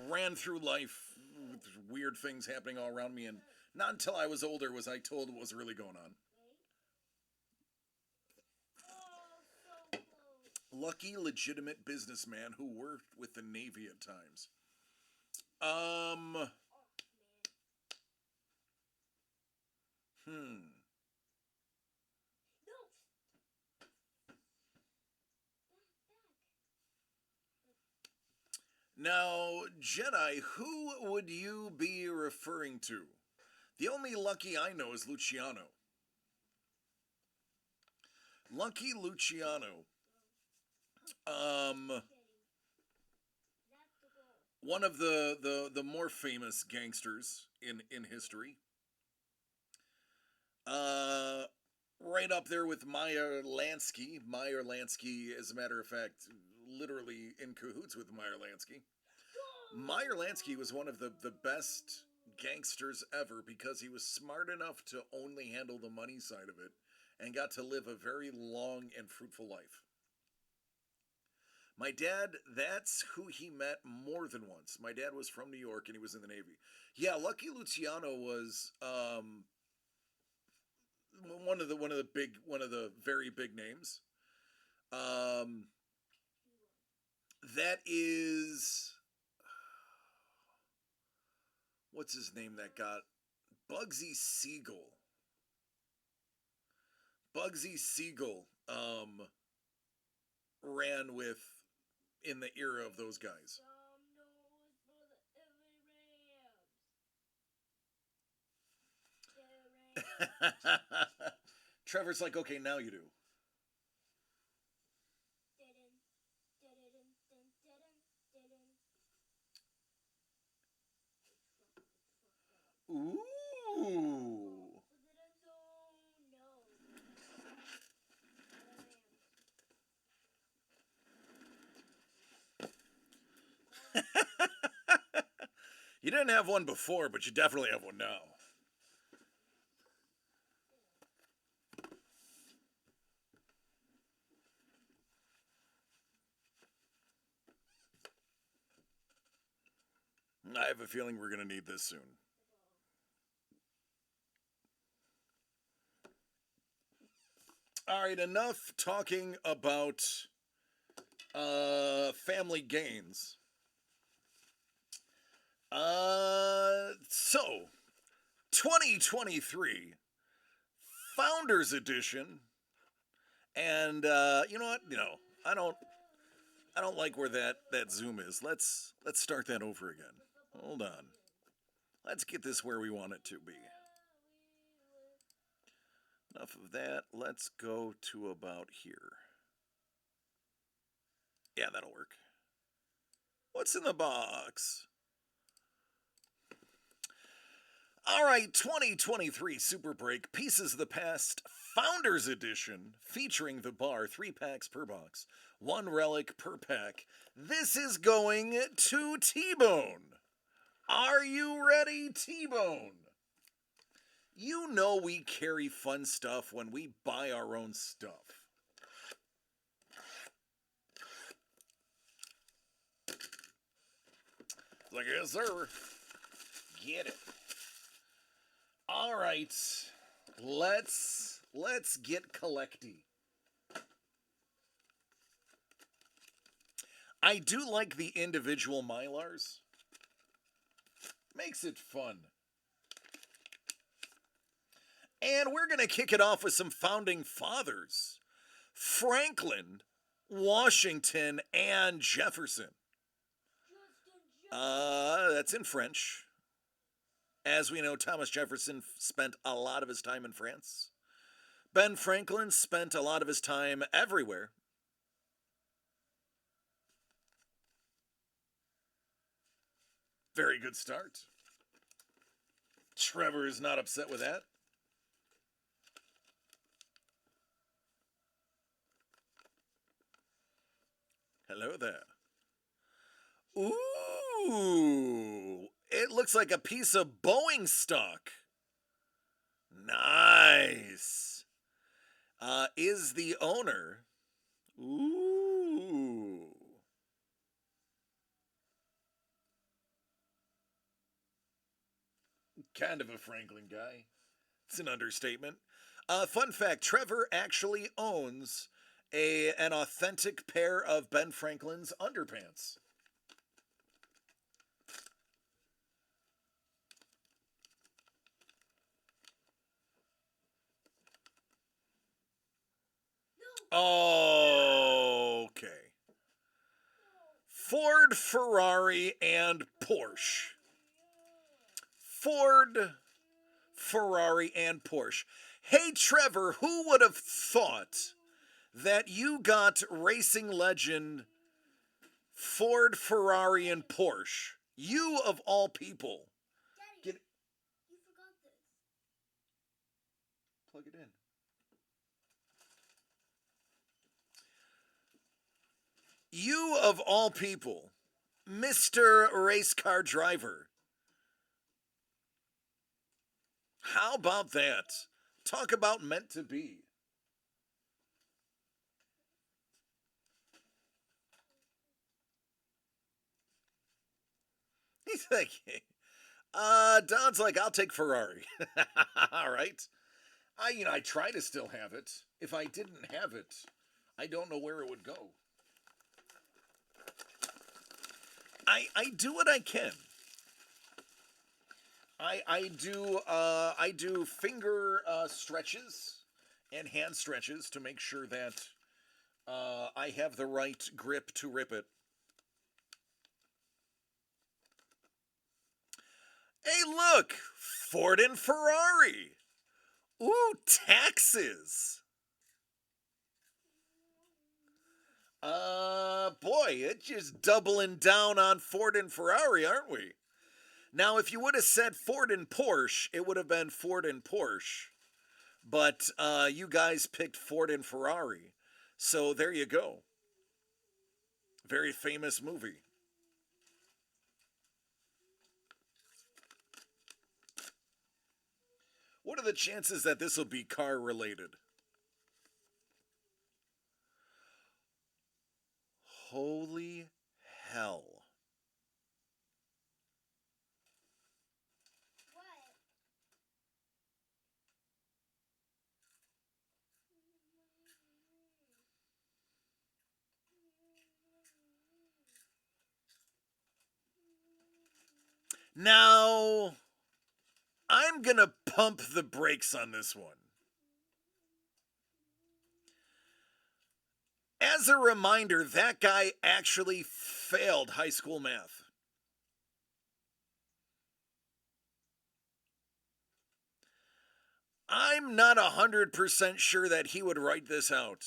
[SPEAKER 1] ran through life with weird things happening all around me, and not until I was older was I told what was really going on. Lucky, legitimate businessman who worked with the Navy at times. Um, hmm. Now, Jedi, who would you be referring to? The only Lucky I know is Luciano. Lucky Luciano. Um, one of the more famous gangsters in history. Uh, right up there with Meyer Lansky. Meyer Lansky, as a matter of fact, literally in cahoots with Meyer Lansky. Meyer Lansky was one of the best gangsters ever because he was smart enough to only handle the money side of it and got to live a very long and fruitful life. My dad, that's who he met more than once. My dad was from New York and he was in the Navy. Yeah, Lucky Luciano was one of the very big names. Um, that is what's his name that got Bugsy Siegel. Bugsy Siegel ran with in the era of those guys. Trevor's like, okay, now you do. Ooh. You didn't have one before, but you definitely have one now. I have a feeling we're going to need this soon. All right, enough talking about family gains. So 2023 Founders Edition, and you know what? I don't like where that zoom is. Let's start that over again. Hold on. Let's get this where we want it to be. Enough of that. Let's go to about here. Yeah, that'll work. What's in the box? All right, 2023 Super Break Pieces of the Past Founders Edition featuring the bar, 3 packs per box, 1 relic per pack. This is going to T-Bone. Are you ready, T-Bone? You know we carry fun stuff when we buy our own stuff. Like, yes, sir. Get it. All right. Let's get collecty. I do like the individual Mylars. Makes it fun. And we're going to kick it off with some founding fathers. Franklin, Washington, and Jefferson. That's in French. As we know, Thomas Jefferson spent a lot of his time in France. Ben Franklin spent a lot of his time everywhere. Very good start. Trevor is not upset with that. Hello there. Ooh, it looks like a piece of Boeing stock. Nice. Is the owner. Ooh. Kind of a Franklin guy. It's an understatement. Fun fact, Trevor actually owns an authentic pair of Ben Franklin's underpants. Okay. Ford, Ferrari, and Porsche. Ford, Ferrari, and Porsche. Hey, Trevor, who would have thought that you got racing legend Ford, Ferrari, and Porsche? You of all people.
[SPEAKER 3] Daddy, you forgot this.
[SPEAKER 1] Plug it in. You of all people, Mr. Race Car Driver. How about that? Talk about meant to be. He's like, Don's like, I'll take Ferrari. All right. I try to still have it. If I didn't have it, I don't know where it would go. I do what I can. I do finger stretches and hand stretches to make sure that I have the right grip to rip it. Hey, look, Ford and Ferrari. Ooh, taxes. Boy, it's just doubling down on Ford and Ferrari, aren't we? Now, if you would have said Ford and Porsche, it would have been Ford and Porsche. But you guys picked Ford and Ferrari. So there you go. Very famous movie. What are the chances that this will be car related? Holy hell.
[SPEAKER 3] What?
[SPEAKER 1] Now, I'm going to pump the brakes on this one. As a reminder, that guy actually failed high school math. I'm not 100% sure that he would write this out.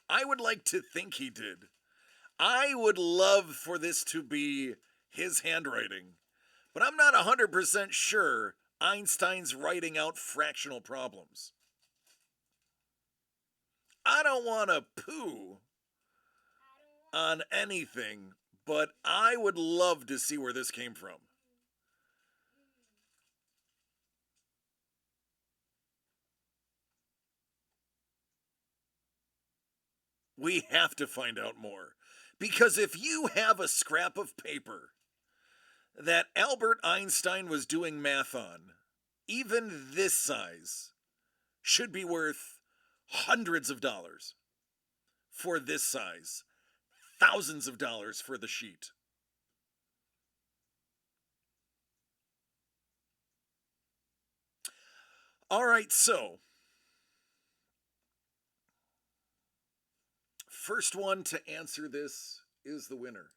[SPEAKER 1] I would like to think he did. I would love for this to be his handwriting, but I'm not 100% sure Einstein's writing out fractional problems. I don't want to poo on anything, but I would love to see where this came from. We have to find out more. Because if you have a scrap of paper that Albert Einstein was doing math on, even this size should be worth hundreds of dollars for this size, thousands of dollars for the sheet. All right, so first one to answer this is the winner.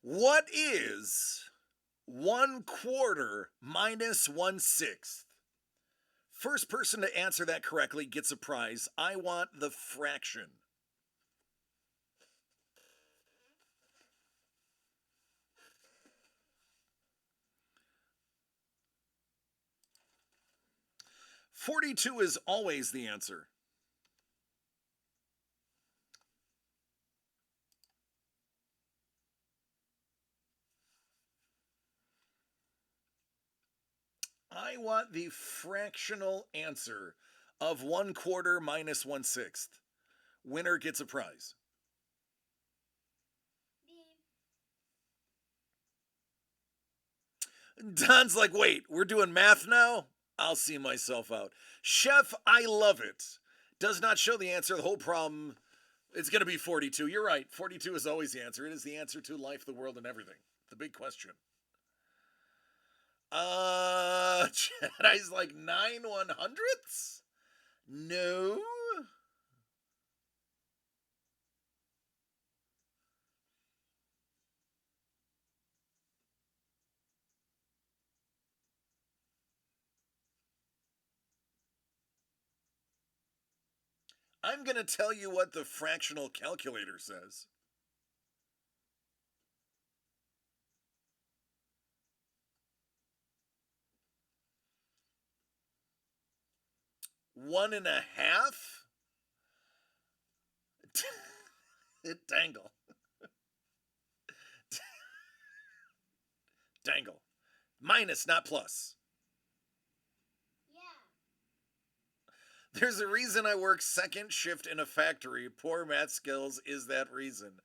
[SPEAKER 1] What is 1/4 minus 1/6? First person to answer that correctly gets a prize. I want the fraction. "42 is always the answer. I want the fractional answer of 1/4 minus 1/6. Winner gets a prize. Don's like, wait, we're doing math now? I'll see myself out. Chef, I love it. Does not show the answer. The whole problem, it's going to be 42. You're right. 42 is always the answer. It is the answer to life, the world, and everything. The big question. Jedi's like 9/100ths? No. I'm going to tell you what the fractional calculator says. One and a half? Dangle. Dangle. Minus, not plus.
[SPEAKER 3] Yeah.
[SPEAKER 1] There's a reason I work second shift in a factory. Poor math skills is that reason.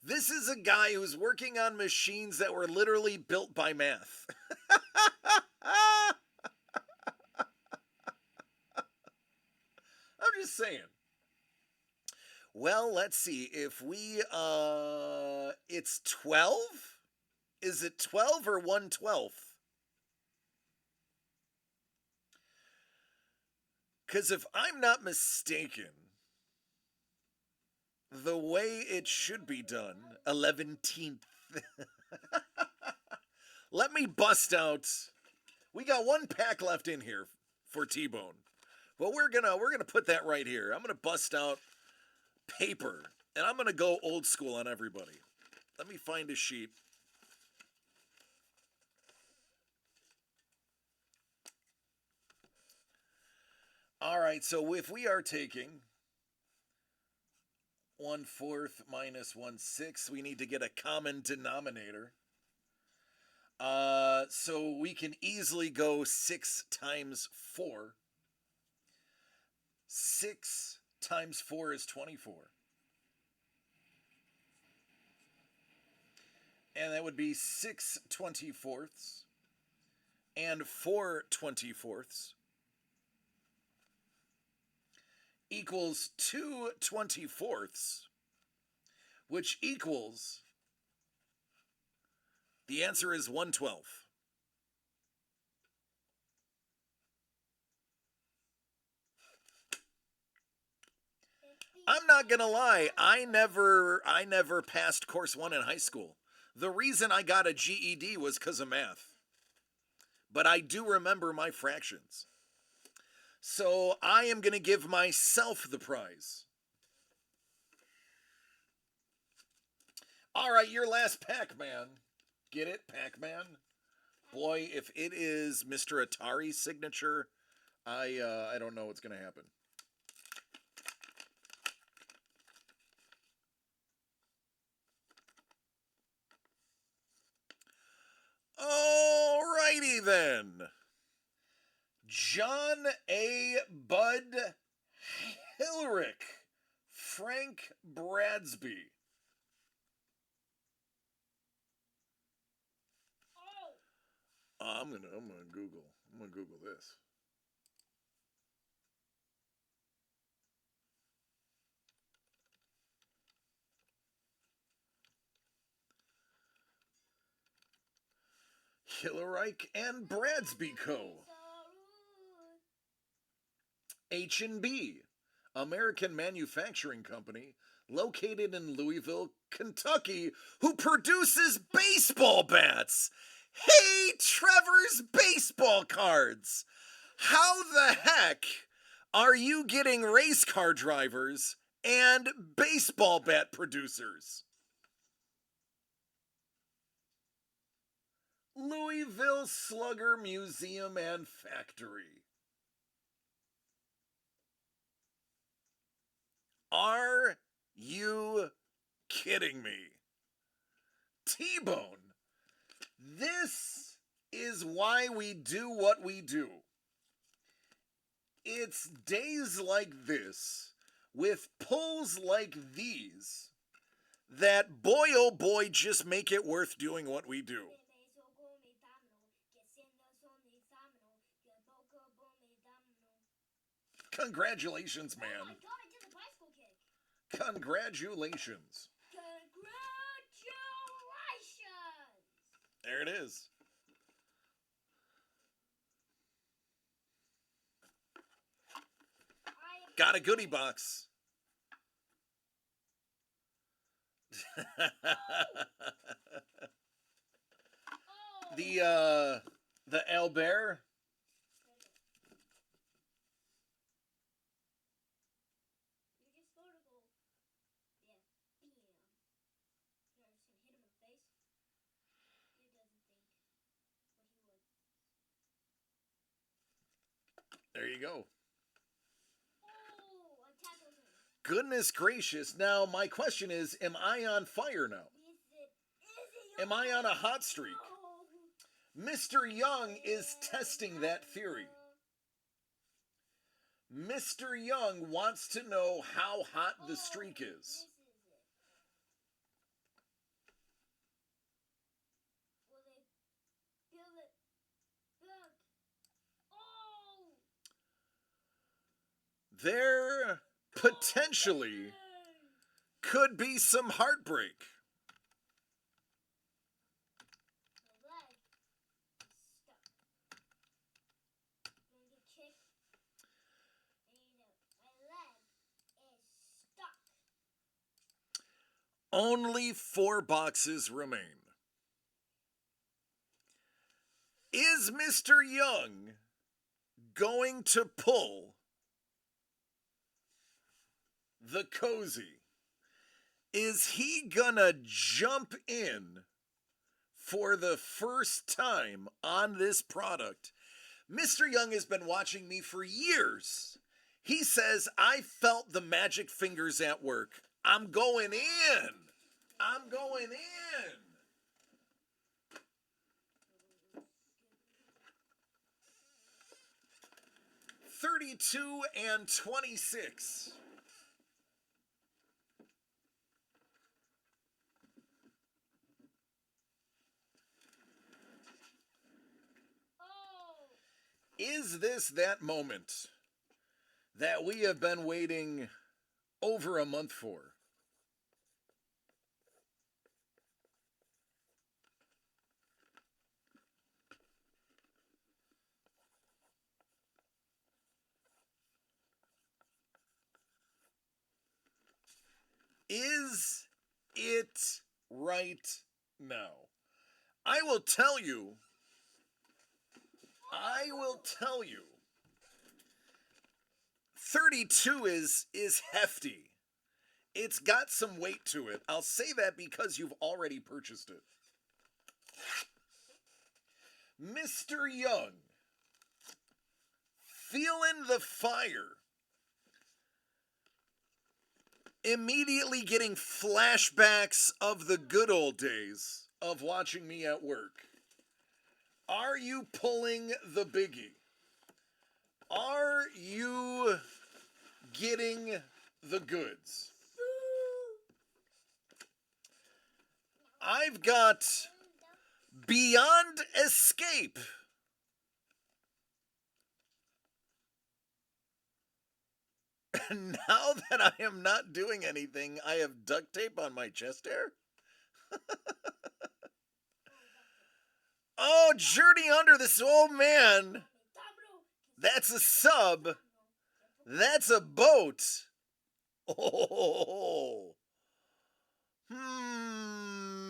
[SPEAKER 1] This is a guy who's working on machines that were literally built by math. I'm just saying. Well, let's see. If we it's 12? Is it 12 or 1/12? Cuz if I'm not mistaken, the way it should be done, 11th. Let me bust out. We got one pack left in here for T-Bone. Well, we're gonna put that right here. I'm gonna bust out paper, and I'm gonna go old school on everybody. Let me find a sheet. All right, so if we are taking 1/4 minus 1/6, we need to get a common denominator. So we can easily go 6 times 4. 6 times 4 is 24. And that would be 6/24 and 4/24 equals 2/24, which equals, the answer is 1/12. I'm not gonna lie, I never passed course 1 in high school. The reason I got a GED was because of math. But I do remember my fractions. So I am going to give myself the prize. All right, your last Pac-Man. Get it, Pac-Man? Boy, if it is Mr. Atari's signature, I don't know what's going to happen. Alrighty then. John A. Bud Hilrick. Frank Bradsby. I'm gonna Google this. Hillerike and Bradsby Co. H&B, American Manufacturing Company, located in Louisville, Kentucky, who produces baseball bats. Hey, Trevor's baseball cards. How the heck are you getting race car drivers and baseball bat producers? Louisville Slugger Museum and Factory. Are you kidding me? T-Bone, this is why we do what we do. It's days like this, with pulls like these, that boy oh boy just make it worth doing what we do. Congratulations, man.
[SPEAKER 3] Oh my god, I did the bicycle kick.
[SPEAKER 1] Congratulations.
[SPEAKER 3] Congratulations!
[SPEAKER 1] There it is. Got a goodie box. The Albert. There you go. Goodness gracious. Now, my question is, am I on fire now? Am I on a hot streak? Mr. Young is testing that theory. Mr. Young wants to know how hot the streak is. there potentially could be some heartbreak.
[SPEAKER 3] My leg is stuck. I'm gonna get kicked. My leg is stuck.
[SPEAKER 1] Only 4 boxes remain. Is Mr. Young going to pull the cozy? Is he gonna jump in for the first time on this product? Mr. Young has been watching me for years. He says, I felt the magic fingers at work. I'm going in. I'm going in. 32 and 26.
[SPEAKER 3] Oh!
[SPEAKER 1] Is this that moment that we have been waiting over a month for? Is it right now? I will tell you. 32 is hefty. It's got some weight to it. I'll say that because you've already purchased it. Mr. Young, feeling the fire. Immediately getting flashbacks of the good old days of watching me at work. Are you pulling the biggie? Are you getting the goods? I've got Beyond Escape. Now that I am not doing anything, I have duct tape on my chest hair. Oh, Journey Under this old man. That's a sub. That's a boat. Oh.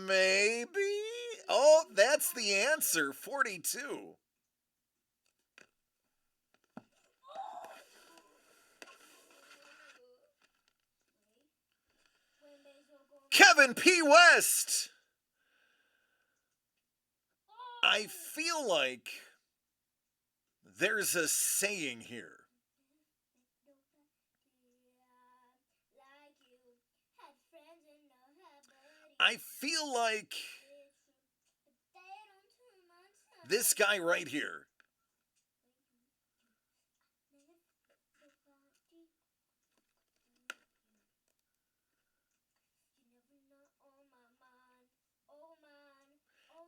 [SPEAKER 1] Maybe. Oh, that's the answer. 42. Kevin P. West. I feel like there's a saying here. I feel like this guy right here.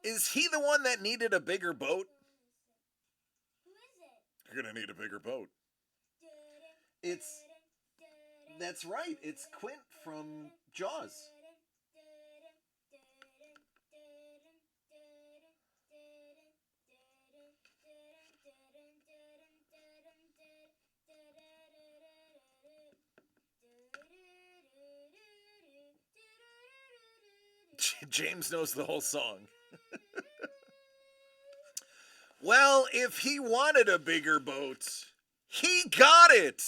[SPEAKER 1] Is he the one that needed a bigger boat?
[SPEAKER 3] Who is it?
[SPEAKER 1] You're gonna need a bigger boat. That's right. It's Quint from Jaws. James knows the whole song. Well, if he wanted a bigger boat, he got it.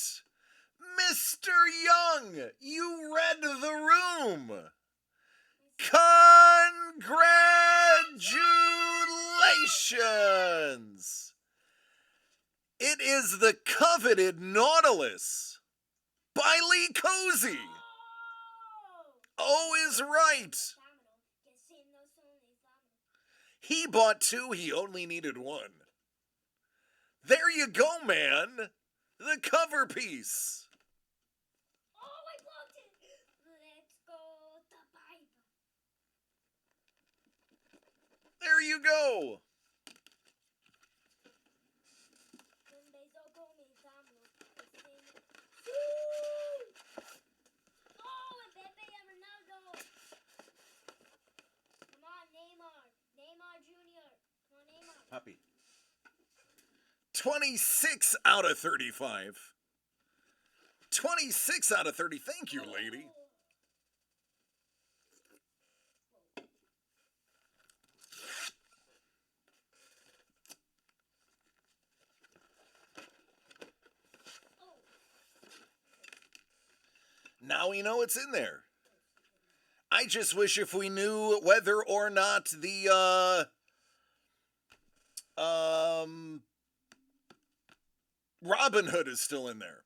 [SPEAKER 1] Mr. Young, you read the room. Congratulations. It is the coveted Nautilus by Lee Cozy. O is right. He bought 2, he only needed 1. There you go, man. The cover piece.
[SPEAKER 3] Oh, I blocked it. Let's go the Bible.
[SPEAKER 1] There you go. Puppy. 26 out of 35. 26 out of 30. Thank you, lady. Now we know it's in there. I just wish if we knew whether or not the Robin Hood is still in there.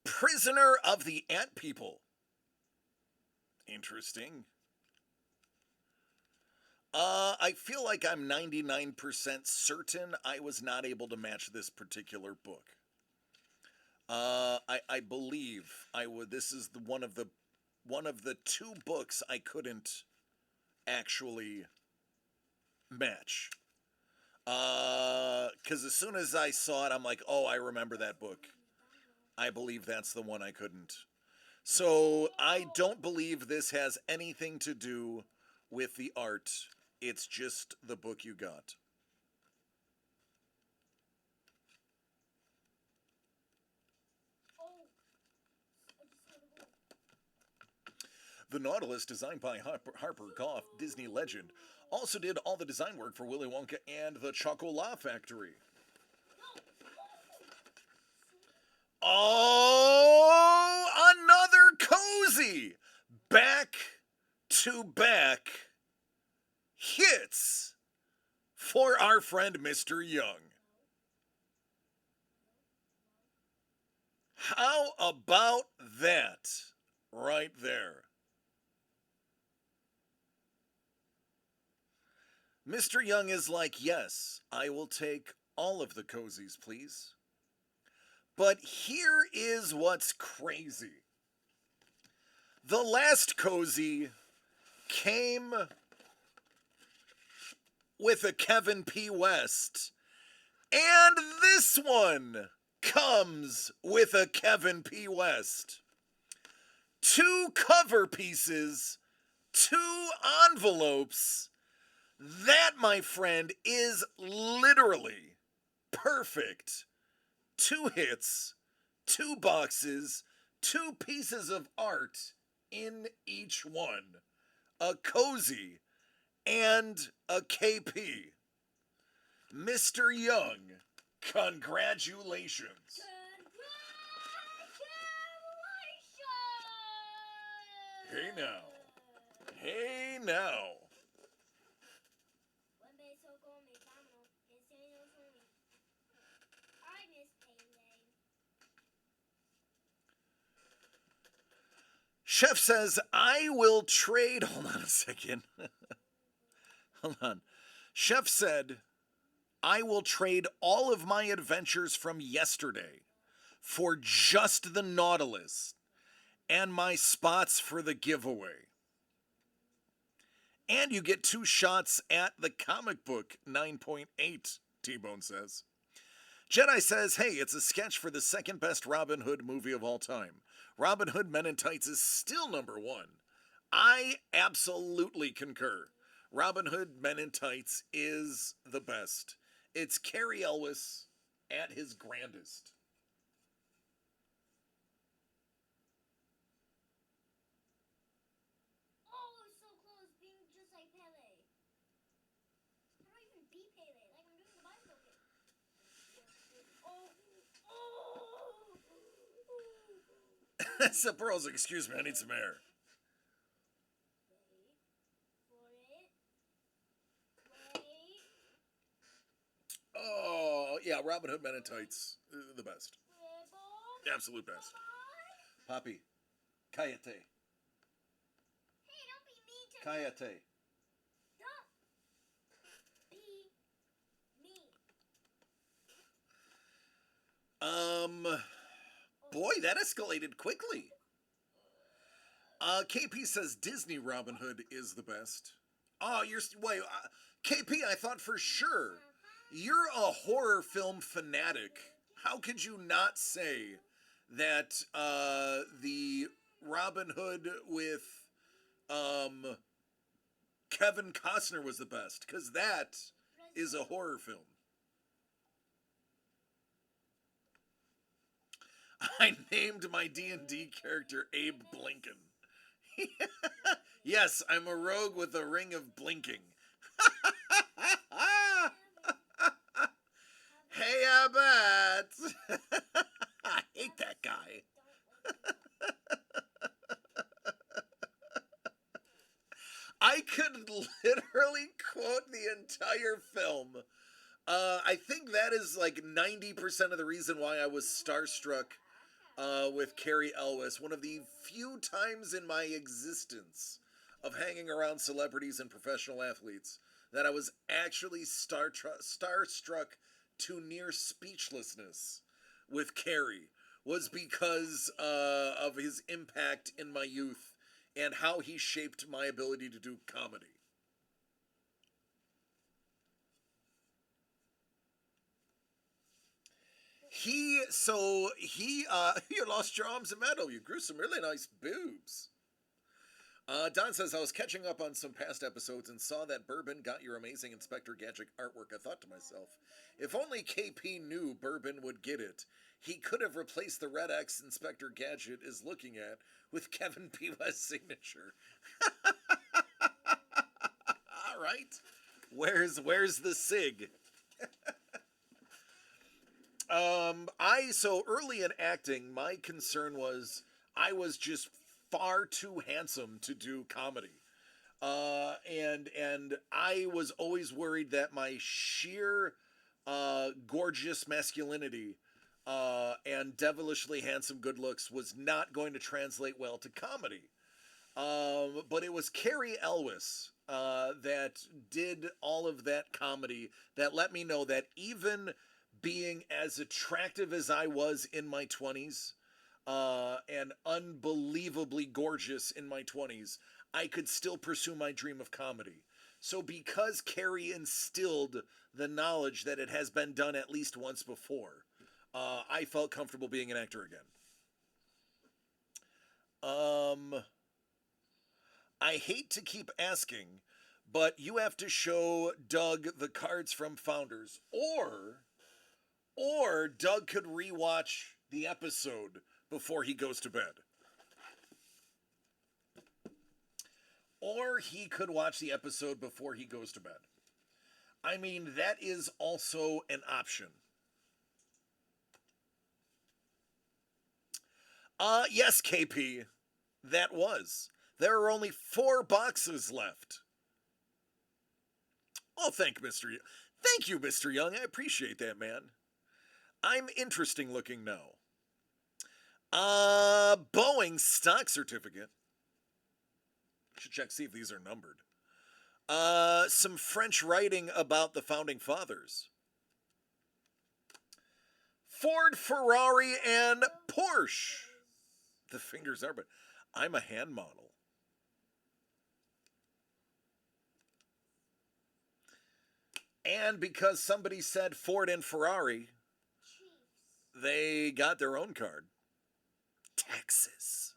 [SPEAKER 1] Prisoner of the Ant People. Interesting. I feel like I'm 99% certain I was not able to match this particular book. I believe I would. This is one of the two books I couldn't actually match. Because as soon as I saw it, I'm like, oh, I remember that book. I believe that's the one I couldn't. So I don't believe this has anything to do with the art. It's just the book you got. The Nautilus, designed by Harper Goff, Disney legend, also did all the design work for Willy Wonka and the Chocolat Factory. Oh, another cozy! Back-to-back hits for our friend Mr. Young. How about that right there? Mr. Young is like, yes, I will take all of the cozies, please. But here is what's crazy. The last cozy came with a Kevin P. West, and this one comes with a Kevin P. West. 2 cover pieces, 2 envelopes. That, my friend, is literally perfect. 2 hits, 2 boxes, 2 pieces of art in each one. A cozy and a KP. Mr. Young, congratulations. Hey now. Hey now. Chef says, I will trade. Hold on a second. Hold on. Chef said, I will trade all of my adventures from yesterday for just the Nautilus and my spots for the giveaway. And you get 2 shots at the comic book 9.8, T-Bone says. Jedi says, hey, it's a sketch for the second best Robin Hood movie of all time. Robin Hood Men in Tights is still number 1. I absolutely concur. Robin Hood Men in Tights is the best. It's Cary Elwes at his grandest.
[SPEAKER 3] Oh, so close, being just like Pele. How do I even beat Pele? Like I'm doing the bicycle kick.
[SPEAKER 1] That's the pearls. Excuse me, I need some air. Oh, yeah, Robin Hood Men in Tights. The best. Absolute best. Poppy. Kayate.
[SPEAKER 3] Hey, don't be mean to me.
[SPEAKER 1] Kayate.
[SPEAKER 3] Don't be mean.
[SPEAKER 1] Boy, that escalated quickly. KP says Disney Robin Hood is the best. Oh, wait, KP, I thought for sure. You're a horror film fanatic. How could you not say that the Robin Hood with Kevin Costner was the best, because that is a horror film. I named my D&D character Abe Blinken. Yes, I'm a rogue with a ring of blinking. Hey, Abbott! I hate that guy. I could literally quote the entire film. I think that is like 90% of the reason why I was starstruck with Carrie Elwes. One of the few times in my existence of hanging around celebrities and professional athletes that I was actually starstruck to near speechlessness with Carrie was because of his impact in my youth and how he shaped my ability to do comedy. You lost your arms and medal. You grew some really nice boobs. Don says, I was catching up on some past episodes and saw that Bourbon got your amazing Inspector Gadget artwork. I thought to myself, if only KP knew Bourbon would get it, he could have replaced the red X Inspector Gadget is looking at with Kevin P. West's signature. All right. Where's the SIG? So early in acting, my concern was I was just far too handsome to do comedy. And I was always worried that my sheer gorgeous masculinity and devilishly handsome good looks was not going to translate well to comedy. But it was Carrie Elwes that did all of that comedy that let me know that even being as attractive as I was in my 20s and unbelievably gorgeous in my 20s, I could still pursue my dream of comedy. So because Carrie instilled the knowledge that it has been done at least once before, I felt comfortable being an actor again. I hate to keep asking, but you have to show Doug the cards from Founders, or Doug could rewatch the episode before he goes to bed. Or he could watch the episode before he goes to bed. I mean, that is also an option. Yes, KP, that was. There are only 4 boxes left. Oh, thank you, Mr. Young. I appreciate that, man. I'm interesting looking now. Boeing stock certificate. Should check see if these are numbered. Some French writing about the founding fathers. Ford, Ferrari, and Porsche. The fingers are, but I'm a hand model. And because somebody said Ford and Ferrari, they got their own card. Texas.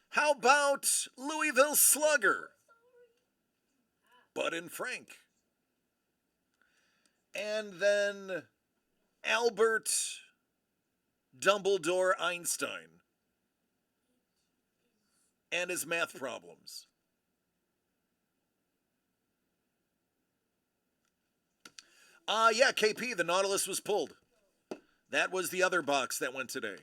[SPEAKER 1] How about Louisville Slugger? Bud and Frank. And then Albert Dumbledore Einstein and his math problems. Yeah, KP, the Nautilus was pulled. That was the other box that went today.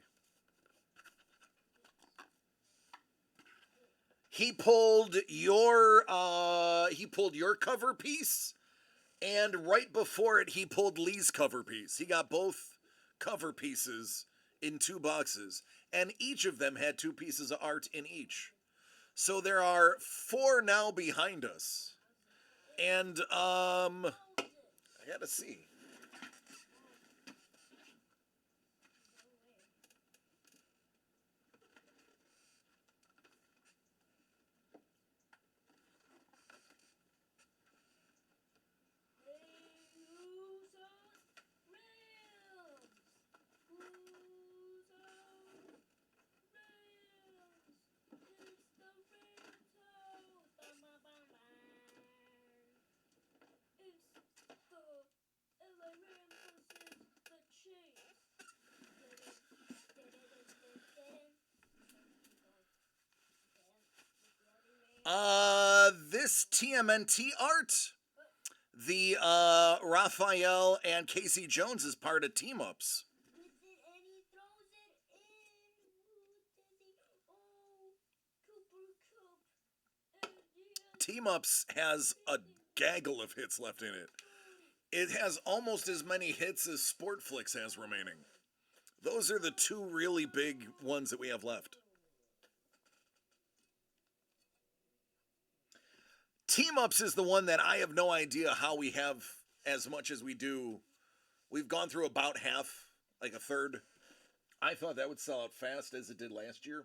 [SPEAKER 1] He pulled your cover piece, and right before it, he pulled Lee's cover piece. He got both cover pieces in 2 boxes, and each of them had 2 pieces of art in each. So there are 4 now behind us, and I gotta see. This TMNT art, the Raphael and Casey Jones is part of Team Ups.
[SPEAKER 3] With it and he throws it in. Oh, Cooper Cup.
[SPEAKER 1] Team Ups has a gaggle of hits left in it. It has almost as many hits as Sportflix has remaining. Those are the two really big ones that we have left. Team Ups is the one that I have no idea how we have as much as we do. We've gone through about half, like a third. I thought that would sell out fast as it did last year.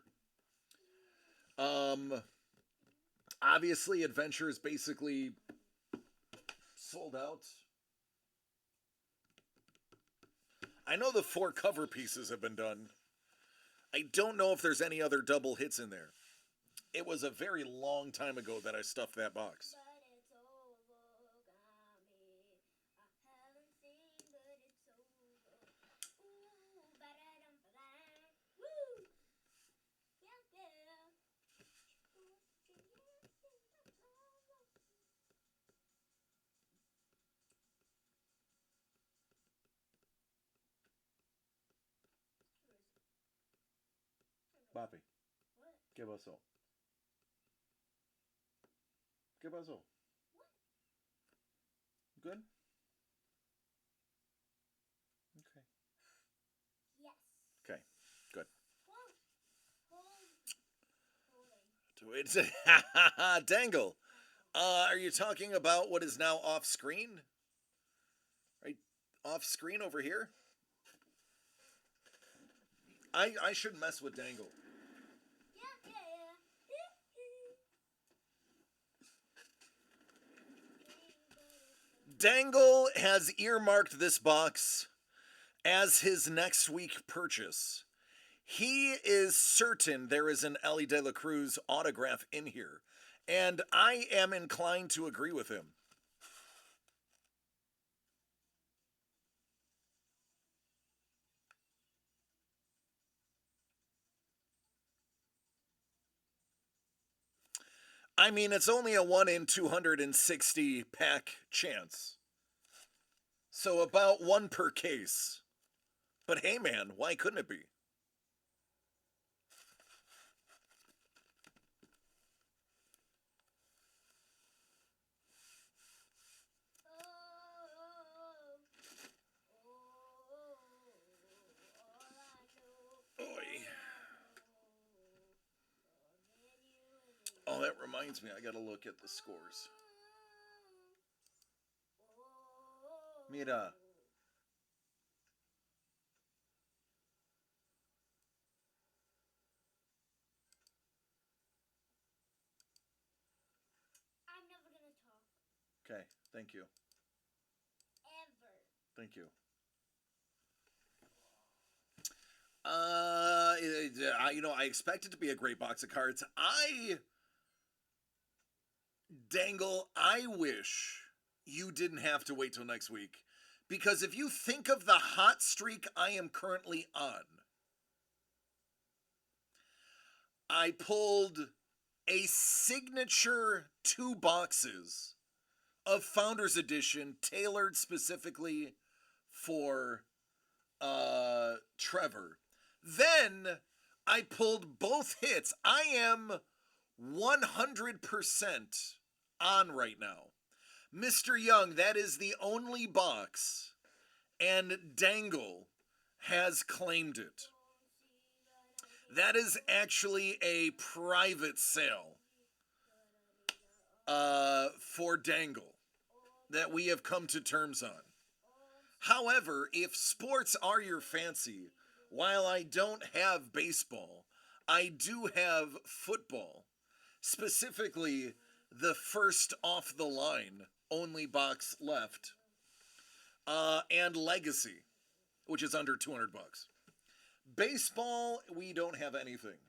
[SPEAKER 1] Obviously, Adventure is basically sold out. I know the 4 cover pieces have been done. I don't know if there's any other double hits in there. It was a very long time ago that I stuffed that box.
[SPEAKER 3] But it's over, got me. I haven't seen, but it's over. Ooh, ba-da-dum-ba-da. Woo! Yeah, yeah.
[SPEAKER 1] Bobby,
[SPEAKER 3] What?
[SPEAKER 1] ¿qué pasó? ¿Qué pasó? Good? Okay.
[SPEAKER 3] Yes.
[SPEAKER 1] Okay, good.
[SPEAKER 3] Hold.
[SPEAKER 1] It's Dangle. Are you talking about what is now off screen? Right off screen over here? I shouldn't mess with Dangle.
[SPEAKER 3] Yeah.
[SPEAKER 1] Dangle has earmarked this box as his next week purchase. He is certain there is an Ellie De La Cruz autograph in here, and I am inclined to agree with him. I mean, it's only a 1 in 260 pack chance. So about 1 per case. But hey man, why couldn't it be? Oy. Oh, that reminds me, I gotta look at the scores. Mira.
[SPEAKER 3] I'm never gonna talk.
[SPEAKER 1] Okay, thank you.
[SPEAKER 3] Ever.
[SPEAKER 1] Thank you. I expect it to be a great box of cards. I wish you didn't have to wait till next week. Because if you think of the hot streak I am currently on, I pulled a signature 2 boxes of Founders Edition tailored specifically for Trevor. Then I pulled both hits. I am 100% on right now. Mr. Young, that is the only box, and Dangle has claimed it. That is actually a private sale for Dangle that we have come to terms on. However, if sports are your fancy, while I don't have baseball, I do have football. Specifically, the first off the line only box left, and Legacy, which is under $200. Baseball, we don't have anything.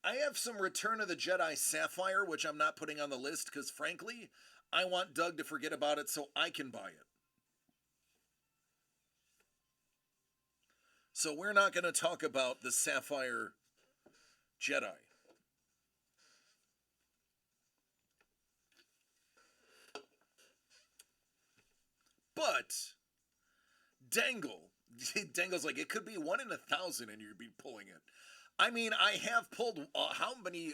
[SPEAKER 1] I have some Return of the Jedi Sapphire, which I'm not putting on the list because, frankly, I want Doug to forget about it so I can buy it. So we're not going to talk about the Sapphire Jedi. But Dangle, Dangle's like, it could be 1 in 1,000 and you'd be pulling it. I mean, I have pulled how many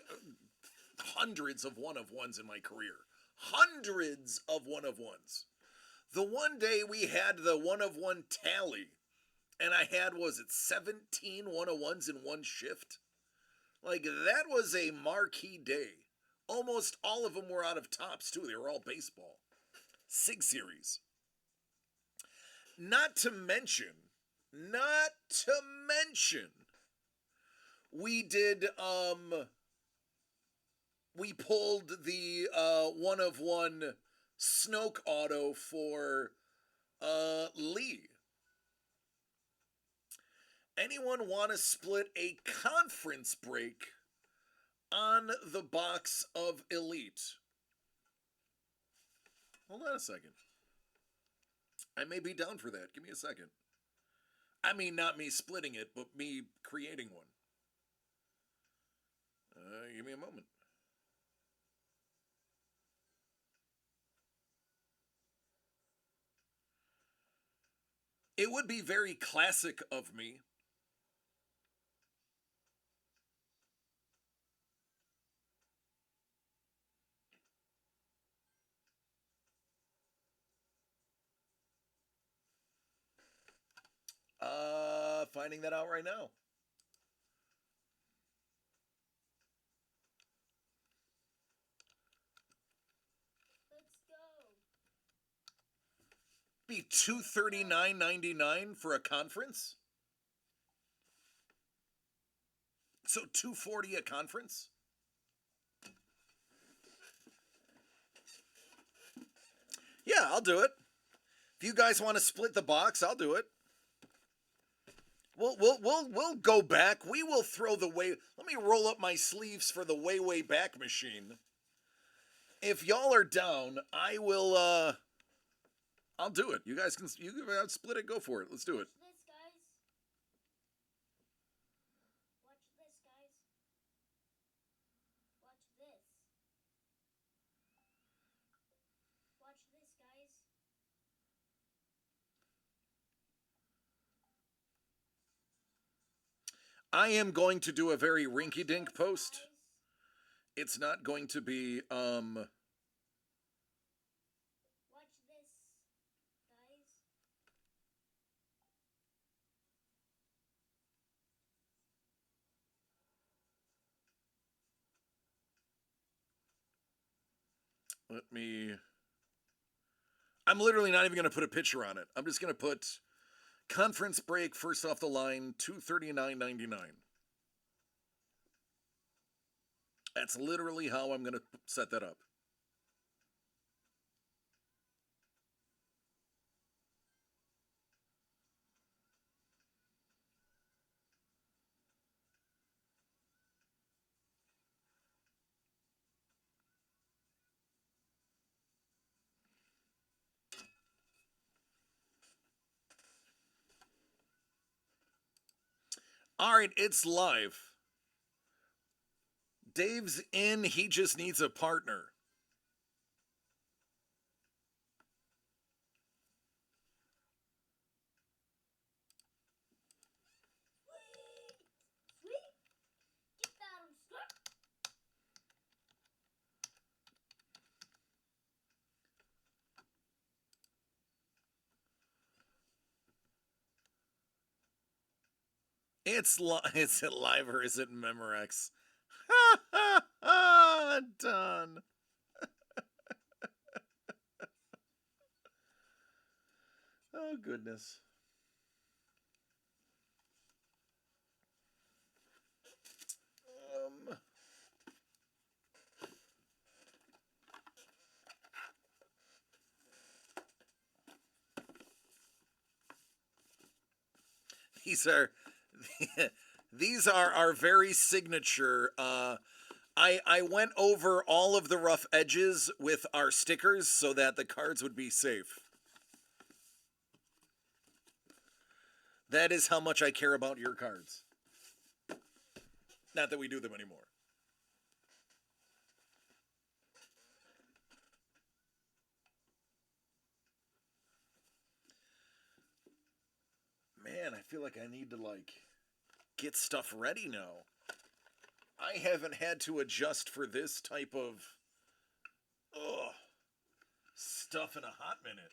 [SPEAKER 1] hundreds of one-of-ones in my career. Hundreds of one-of-ones. The one day we had the one-of-one tally, and I had, was it 17 one-of-ones in one shift? Like, that was a marquee day. Almost all of them were out of tops, too. They were all baseball. Sig Series. Not to mention, we did, we pulled the one-of-one Snoke auto for Lee. Anyone want to split a conference break on the box of Elite? Hold on a second. I may be down for that. Give me a second. I mean, not me splitting it, but me creating one. Give me a moment. It would be very classic of me. Finding that out right now.
[SPEAKER 3] Let's go.
[SPEAKER 1] Be $239.99 for a conference. So $240 a conference. Yeah, I'll do it. If you guys want to split the box, I'll do it. We'll go back. We will throw the way. Let me roll up my sleeves for the way back machine. If y'all are down, I will. I'll do it. You guys can split it. Go for it. Let's do it.
[SPEAKER 3] Watch this, guys. Watch this, guys. Watch this. Watch this, guys.
[SPEAKER 1] I am going to do a very rinky-dink post.
[SPEAKER 3] Guys.
[SPEAKER 1] It's not going to be
[SPEAKER 3] Watch this, guys.
[SPEAKER 1] let me. I'm literally not even going to put a picture on it. I'm just going to put conference break first off the line, $239.99. That's literally how I'm going to set that up. All right, it's live. Dave's in. He just needs a partner.
[SPEAKER 3] Sweet. Get that on skirt.
[SPEAKER 1] Is it live or is it Memorex? Ha ha ha! Done. Oh goodness. Um. These are these are our very signature. I went over all of the rough edges with our stickers so that the cards would be safe. That is how much I care about your cards. Not that we do them anymore. Man, I feel like I need to, like, get stuff ready now. I haven't had to adjust for this type of, ugh, stuff in a hot minute.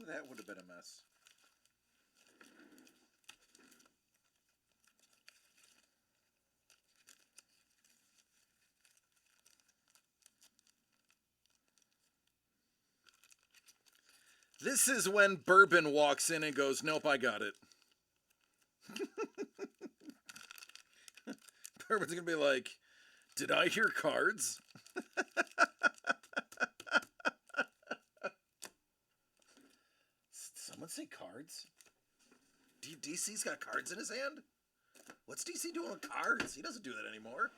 [SPEAKER 1] That would have been a mess. This is when Bourbon walks in and goes, nope, I got it. Bourbon's going to be like, did I hear cards? Someone say cards? DC's got cards in his hand? What's DC doing with cards? He doesn't do that anymore.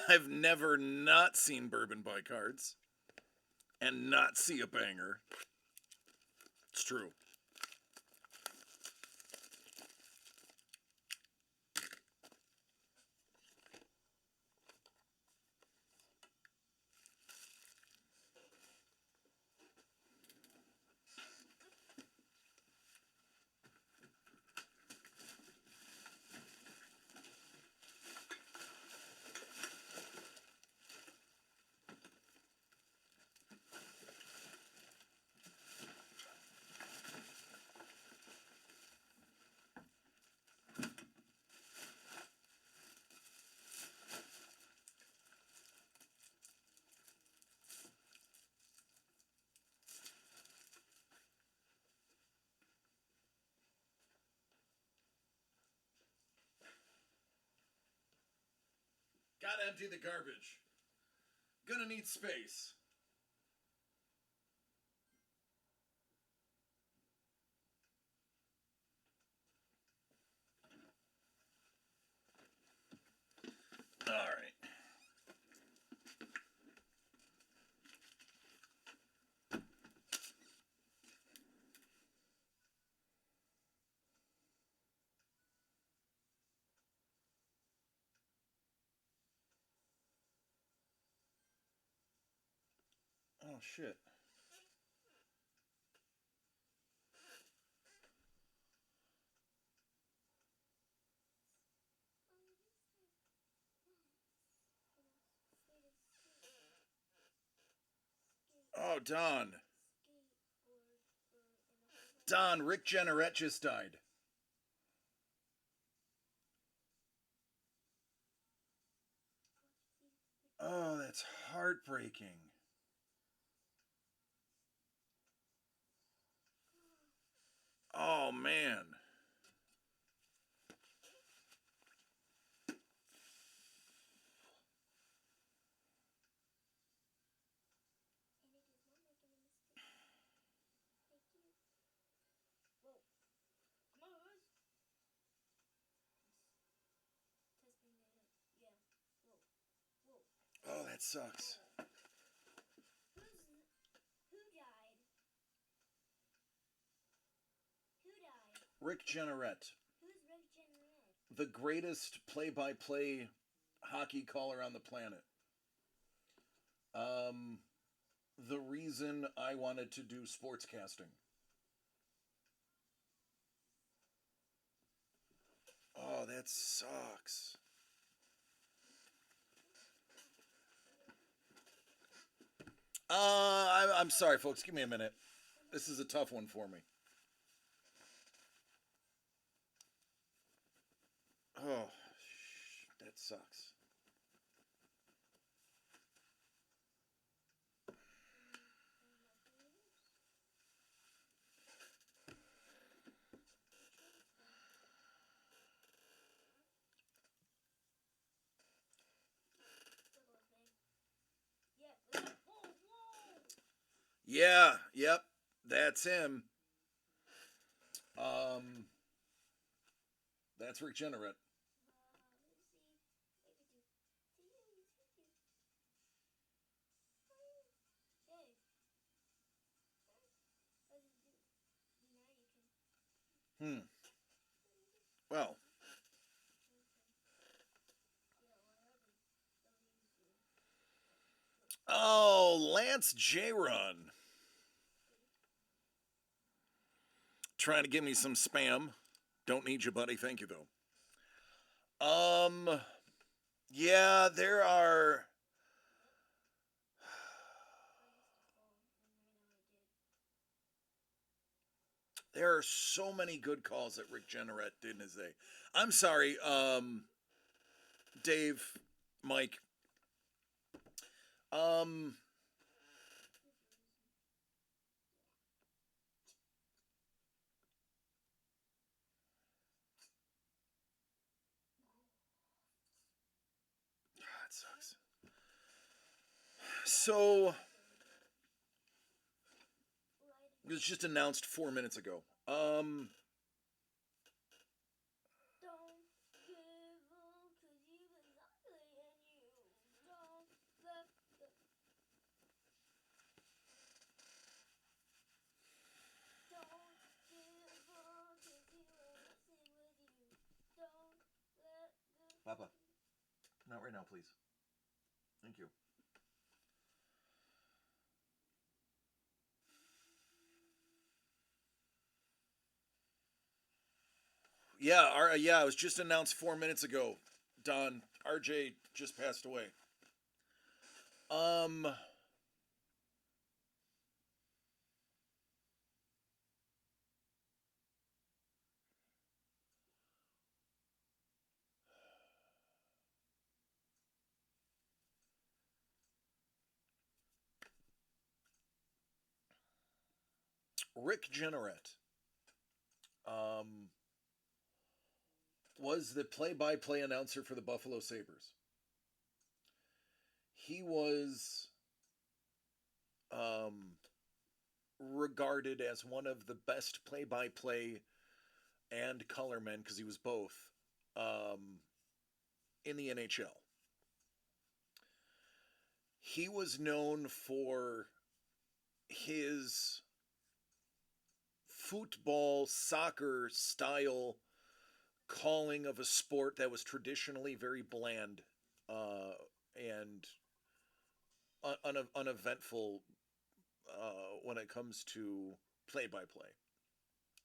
[SPEAKER 1] I've never not seen Bourbon buy cards and not see a banger. It's true. Gotta empty the garbage. Gonna need space. All right. Oh, shit. Oh, Don. Don, Rick Jenneret just died. Oh, that's heartbreaking. Oh, man. Oh, that sucks.
[SPEAKER 3] Who died? Who died?
[SPEAKER 1] Rick Jenneret,
[SPEAKER 3] Who's Rick Jenneret?
[SPEAKER 1] the greatest play-by-play hockey caller on the planet. Um, the reason I wanted to do sportscasting. Oh, that sucks. I'm sorry, folks. Give me a minute. This is a tough one for me. Oh, that sucks. Yeah, yep, that's him. Um, that's Rick Jenneret. Hmm. Well, oh, Lance J. Run. Trying to give me some spam. Don't need you, buddy. Thank you, though. Yeah, there are so many good calls that Rick Jenneret did in his day. I'm sorry, Dave, Mike. Um, that sucks. So it was just announced 4 minutes ago. Papa, not right now, please. Thank you. Yeah, it was just announced 4 minutes ago. Don RJ just passed away. Um, Rick Jenneret, um, was the play-by-play announcer for the Buffalo Sabres. He was um, regarded as one of the best play-by-play and color men because he was both um, in the NHL. He was known for his football, soccer style calling of a sport that was traditionally very bland and uneventful when it comes to play by play.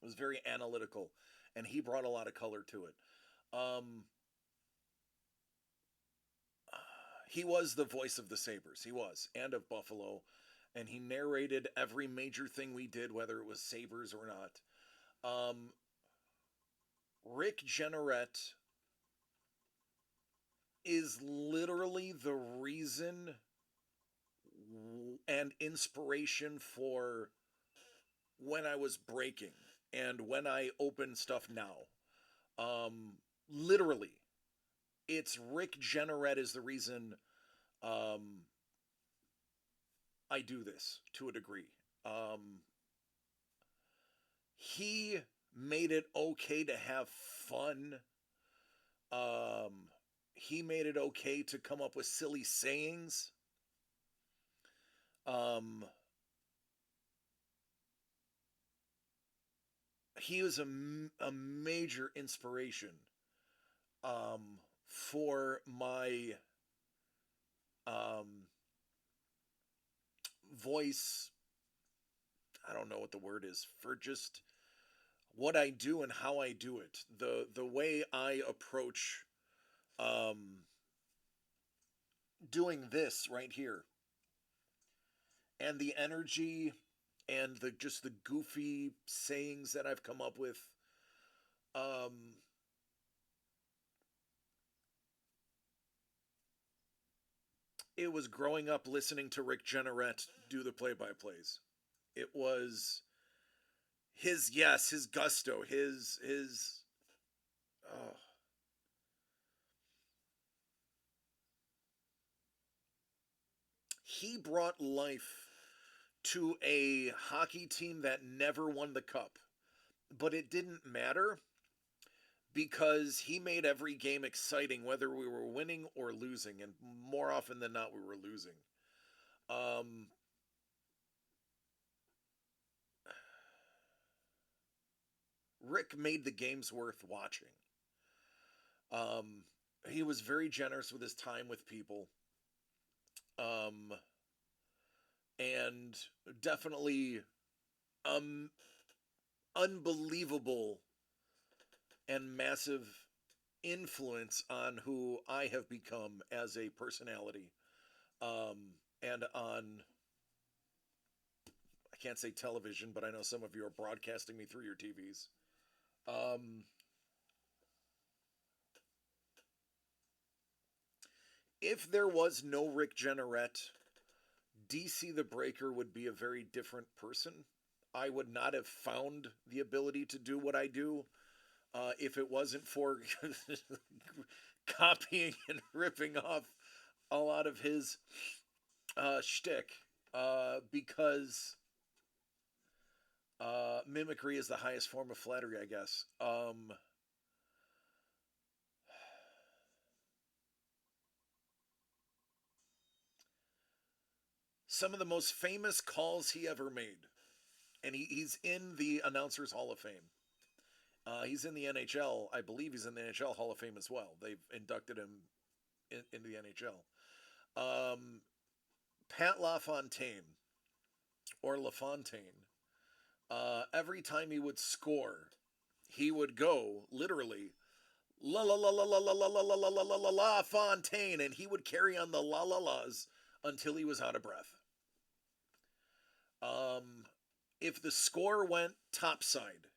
[SPEAKER 1] It was very analytical, and he brought a lot of color to it. Um, he was the voice of the Sabres. He was, and of Buffalo. And he narrated every major thing we did, whether it was Sabres or not. Rick Jenneret is literally the reason and inspiration for when I was breaking and when I open stuff now. Um, Literally, it's Rick Jenneret is the reason um, I do this to a degree. Um, he made it okay to have fun. He made it okay to come up with silly sayings. Um, he was a major inspiration for my um, voice. I don't know what the word is for just what I do and how I do it. The way I approach um, doing this right here, and the energy and the just the goofy sayings that I've come up with. Um, it was growing up listening to Rick Jenneret do the play-by-plays. It was his gusto, his oh, he brought life to a hockey team that never won the cup. But it didn't matter because he made every game exciting, whether we were winning or losing, and more often than not, we were losing. Um, Rick made the games worth watching. Um, he was very generous with his time with people, um, and definitely um, unbelievable and massive influence on who I have become as a personality, and on, I can't say television, but I know some of you are broadcasting me through your TVs. Um, if there was no Rick Jenneret, DC the Breaker would be a very different person. I would not have found the ability to do what I do if it wasn't for copying and ripping off a lot of his shtick. Because mimicry is the highest form of flattery, I guess. Some of the most famous calls he ever made, and he's in the Announcers Hall of Fame. He's in the NHL. I believe he's in the NHL Hall of Fame as well. They've inducted him into the NHL. Um, Pat LaFontaine, or LaFontaine, every time he would score, he would go literally la la la la la la la la la la la la la Fontaine, and he would carry on the la la las until he was out of breath. Um, if the score went topside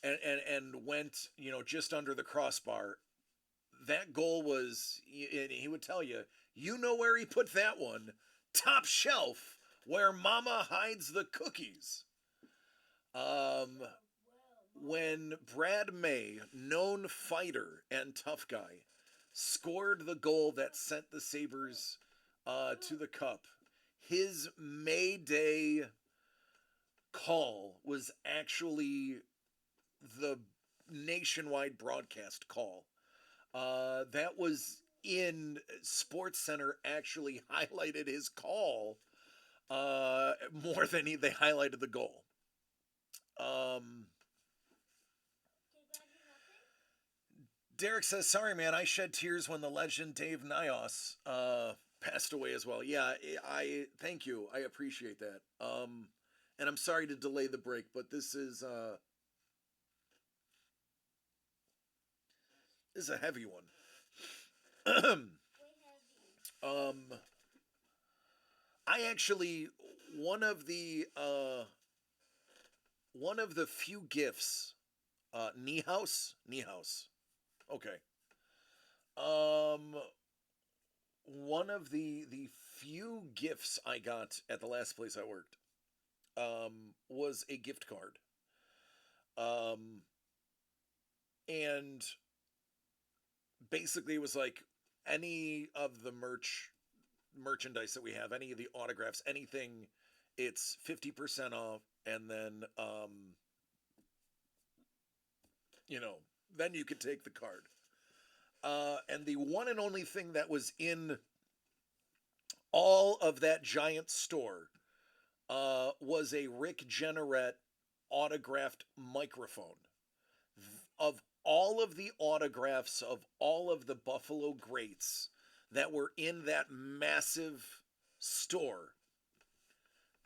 [SPEAKER 1] and went, just under the crossbar, that goal was, and he would tell you, you know where he put that one, top shelf, where Mama hides the cookies. Um, when Brad May, known fighter and tough guy, scored the goal that sent the Sabres to the cup, his May Day call was actually the nationwide broadcast call. That was in Sports Center, actually highlighted his call more than they highlighted the goal. Derek says, "Sorry, man, I shed tears when the legend Dave Nyos passed away as well." Yeah, I thank you. I appreciate that. And I'm sorry to delay the break, but this is a heavy one. um, I actually one of the uh, one of the few gifts. Niehaus, Niehaus. Okay. Um, one of the few gifts I got at the last place I worked was a gift card. Um, and basically it was like any of the merchandise that we have, any of the autographs, anything, it's 50% off, and then you know, then you could take the card. And the one and only thing that was in all of that giant store was a Rick Jenneret autographed microphone. Of all of the autographs of all of the Buffalo greats that were in that massive store,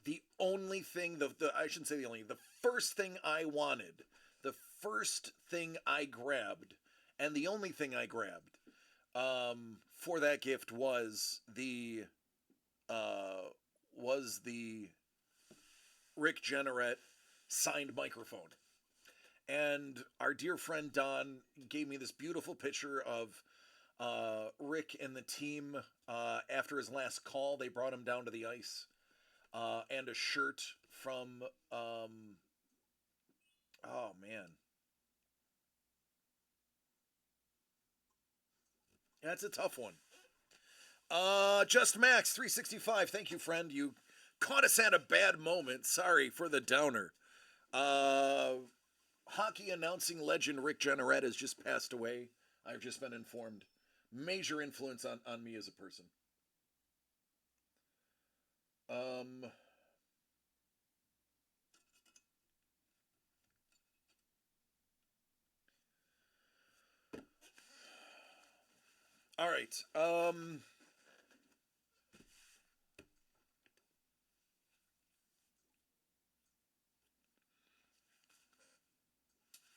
[SPEAKER 1] the only thing, I shouldn't say the only, the first thing I wanted, the first thing I grabbed, and the only thing I grabbed for that gift uh, was the Rick Jenneret signed microphone. And our dear friend Don gave me this beautiful picture of Rick and the team after his last call. They brought him down to the ice, and a shirt from, oh man, that's a tough one. Just Max 365. Thank you, friend. You Caught us at a bad moment. Sorry for the downer. Hockey announcing legend Rick Jeanneret has just passed away. I've just been informed. Major influence on me as a person. Um, all right.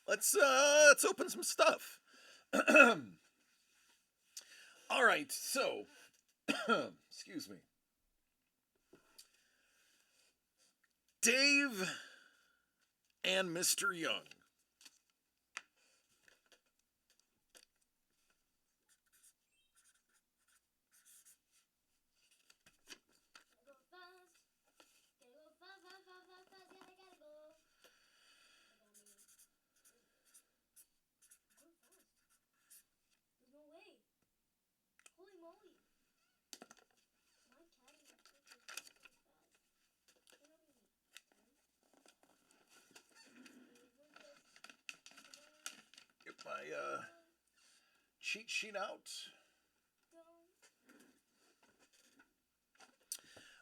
[SPEAKER 1] Let's open some stuff. All right. So, excuse me. Dave and Mr. Young.
[SPEAKER 3] Gotta go fast. Gotta go fast, fast, fast, fast, fast. Gotta go. Going fast. There's no way. Holy moly. My cat is freaking fast. What are you?
[SPEAKER 1] Get my cheat sheet out.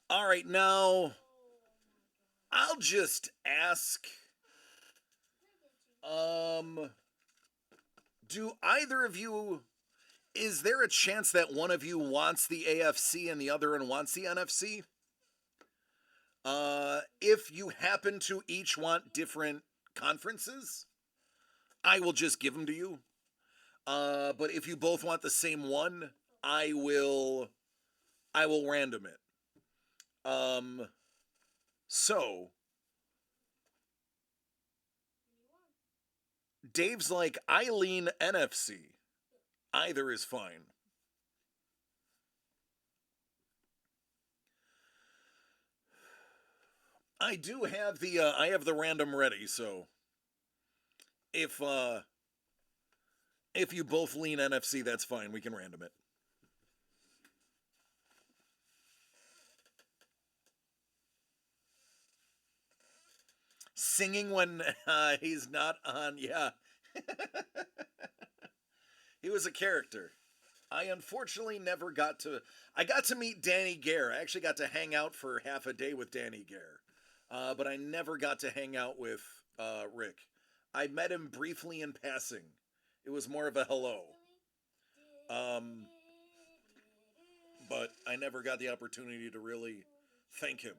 [SPEAKER 1] All right, now I'll just ask. Do either of you? Is there a chance that one of you wants the AFC and the other one wants the NFC? If you happen to each want different conferences, I will just give them to you. But if you both want the same one, I will random it. So Dave's like, I lean NFC. Either is fine. I do have I have the random ready, so if if you both lean NFC, that's fine. We can random it. Singing when he's not on, yeah. He was a character. I unfortunately never got to. I got to meet Danny Gare. I actually got to hang out for half a day with Danny Gare, but I never got to hang out with Rick. I met him briefly in passing. It was more of a hello, um, but I never got the opportunity to really thank him.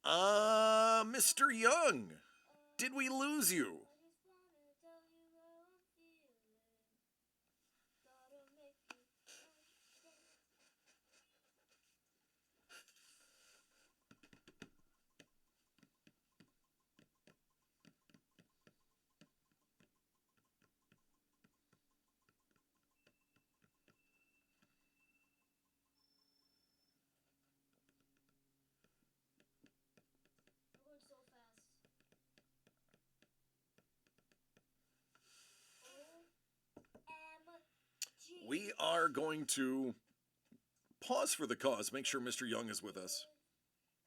[SPEAKER 1] Mr. Young, did we lose you?
[SPEAKER 3] We're going so fast. OMG.
[SPEAKER 1] We are going to pause for the cause. Make sure Mr. Young is with us.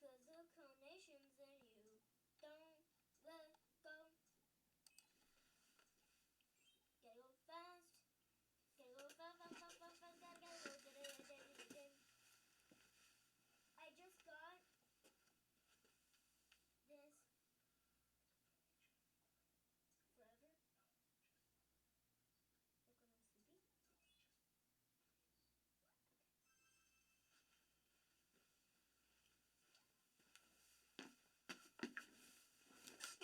[SPEAKER 3] Cause the carnations in you don't let go. Gotta go fast. Gotta go fast, fast, fast, fast, fast. Gotta go. I just got this forever. Like when I'm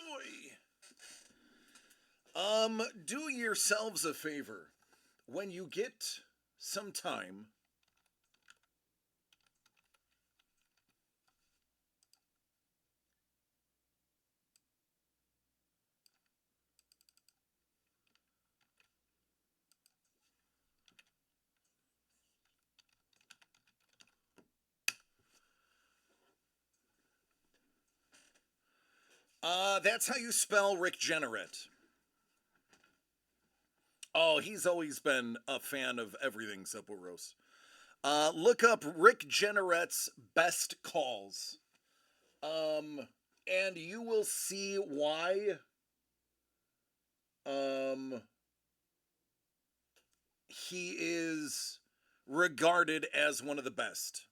[SPEAKER 3] sleeping.
[SPEAKER 1] Oy. Do yourselves a favor. When you get some time, that's how you spell Rick Jeanneret. Oh, he's always been a fan of everything Sepulros. Look up Rick Jenneret's best calls. And you will see why um he is regarded as one of the best.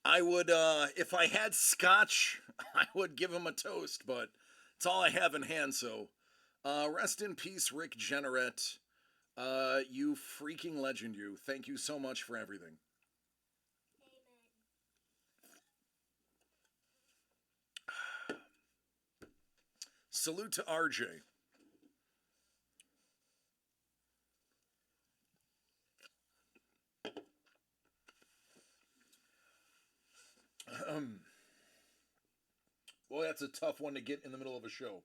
[SPEAKER 1] I would, if I had scotch, I would give him a toast, but it's all I have in hand. So, rest in peace, Rick Jenneret. You freaking legend, you. Thank you so much for everything. Salute to RJ. Boy, that's a tough one to get in the middle of a show.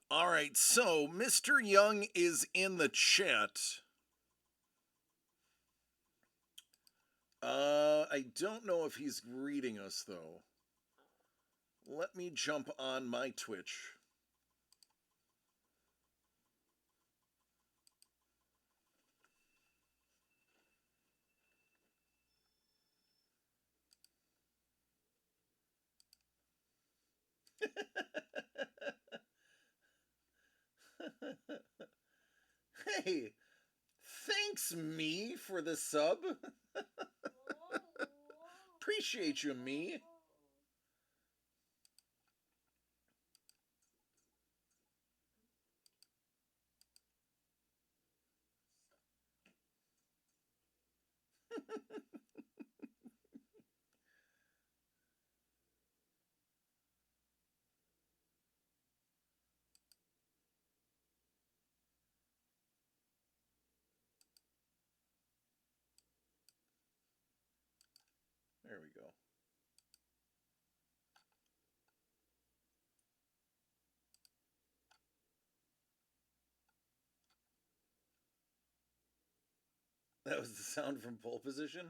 [SPEAKER 1] All right, so Mr. Young is in the chat. I don't know if he's reading us though. Let me jump on my Twitch. Hey, thanks me for the sub. Appreciate you, me. There we go. That was the sound from pole position.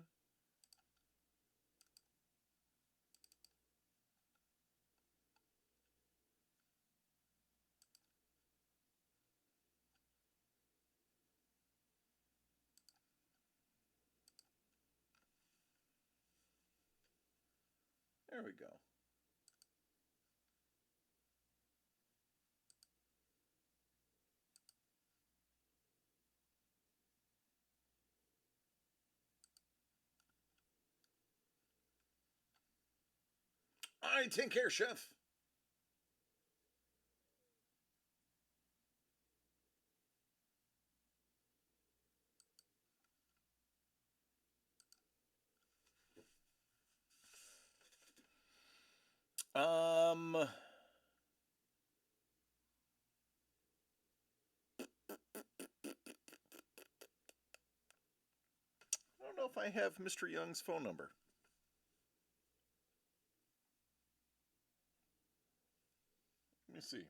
[SPEAKER 1] There we go. All right, take care, chef. I don't know if I have Mr. Young's phone number. Let me see.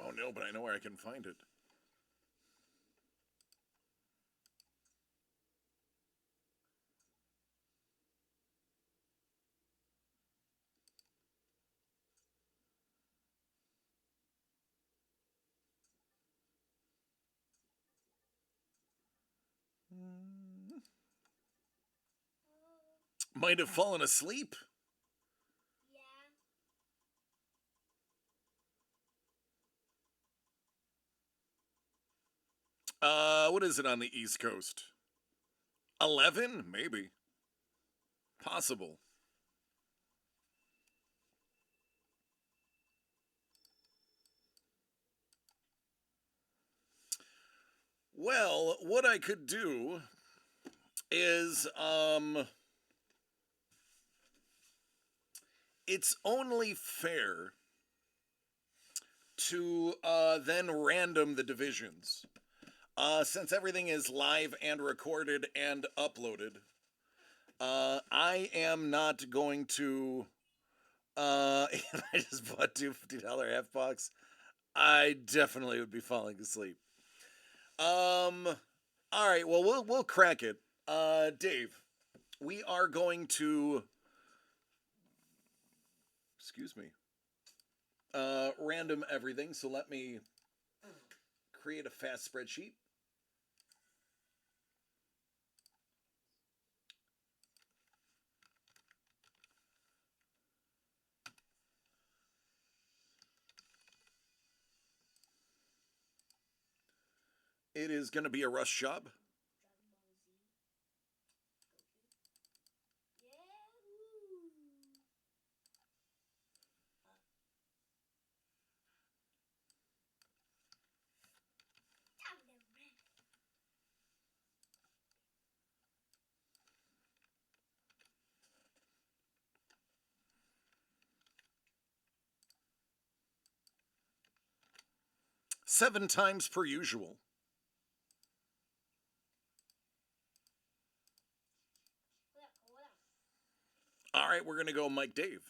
[SPEAKER 1] Oh no, but I know where I can find it. Might have fallen asleep.
[SPEAKER 3] Yeah.
[SPEAKER 1] What is it on the East Coast? 11? Maybe. Possible. Well, what I could do is, it's only fair to then random the divisions. Since everything is live and recorded and uploaded, I am not going to. If I just bought two $50 half box, I definitely would be falling asleep. All right. Well, we'll crack it. Dave, we are going to. Excuse me. Random everything. So let me create a fast spreadsheet. It is going to be a rush job. Seven times per usual. All right, we're going to go Mike Dave.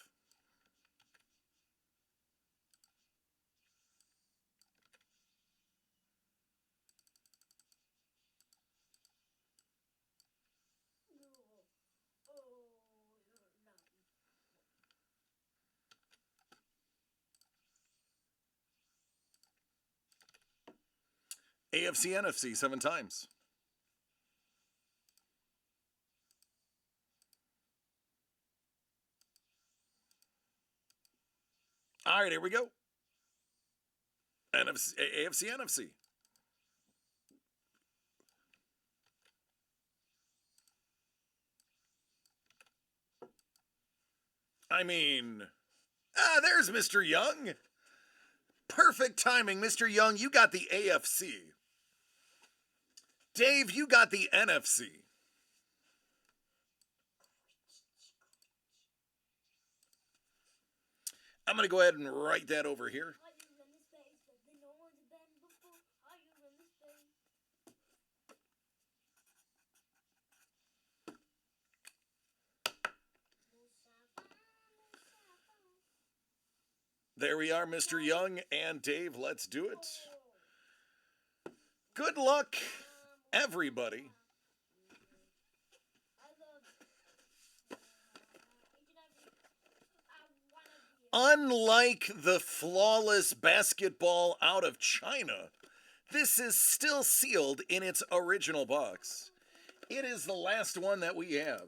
[SPEAKER 1] AFC, NFC, seven times. All right, here we go. NFC, AFC, NFC. I mean, there's Mr. Young. Perfect timing, Mr. Young. You got the AFC. Dave, you got the NFC. I'm going to go ahead and write that over here. There we are, Mr. Young and Dave. Let's do it. Good luck, everybody. Unlike the flawless basketball out of China, this is still sealed in its original box. It is the last one that we have.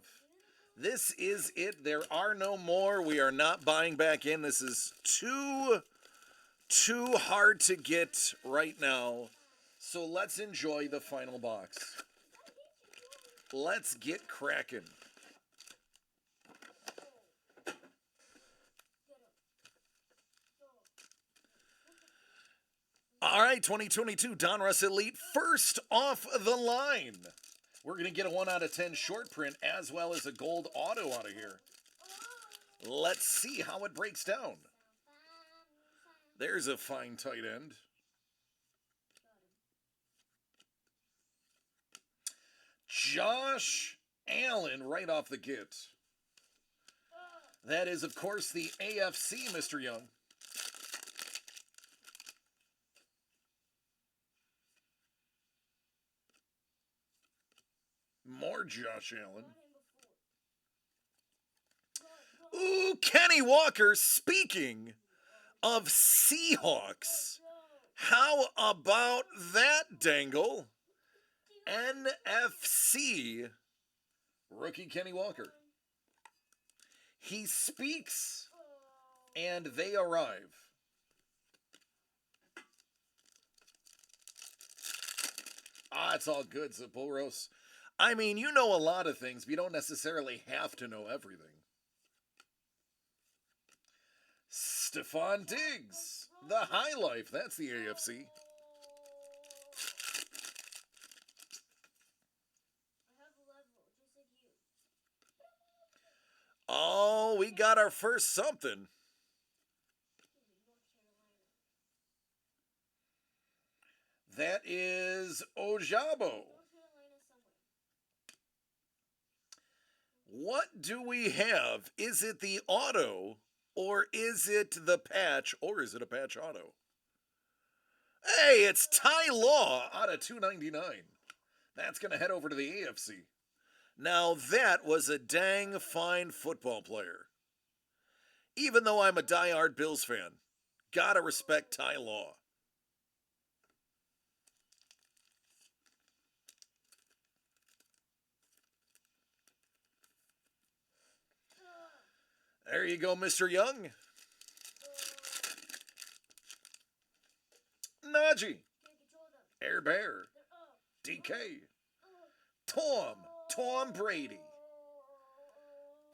[SPEAKER 1] This is it. There are no more. We are not buying back in. This is too hard to get right now. So let's enjoy the final box. Let's get cracking. All right, 2022 Donruss Elite, first off the line. We're going to get a 1 out of 10 short print as well as a gold auto out of here. Let's see how it breaks down. There's a fine tight end. Josh Allen right off the get. That is, of course, the AFC, Mr. Young. More Josh Allen. Ooh, Kenny Walker. Speaking of Seahawks, how about that dangle? NFC rookie Kenny Walker. He speaks and they arrive. Ah, it's all good, Zaporos. I mean, you know a lot of things, but you don't necessarily have to know everything. Stephon Diggs, the High Life. That's the AFC.
[SPEAKER 3] I have a level, just like you.
[SPEAKER 1] Oh, we got our first something.
[SPEAKER 3] North Carolina.
[SPEAKER 1] That is Ojabo.
[SPEAKER 3] North Carolina somewhere.
[SPEAKER 1] What do we have? Is it the auto, or is it the patch, or is it a patch auto? Hey, it's Ty Law out of 299. That's going to head over to the AFC. Now, that was a dang fine football player. Even though I'm a diehard Bills fan, gotta respect Ty Law. There you go, Mr. Young. Najee.
[SPEAKER 3] Can't control them.
[SPEAKER 1] Air Bear.
[SPEAKER 3] They're up.
[SPEAKER 1] DK. Tom Brady.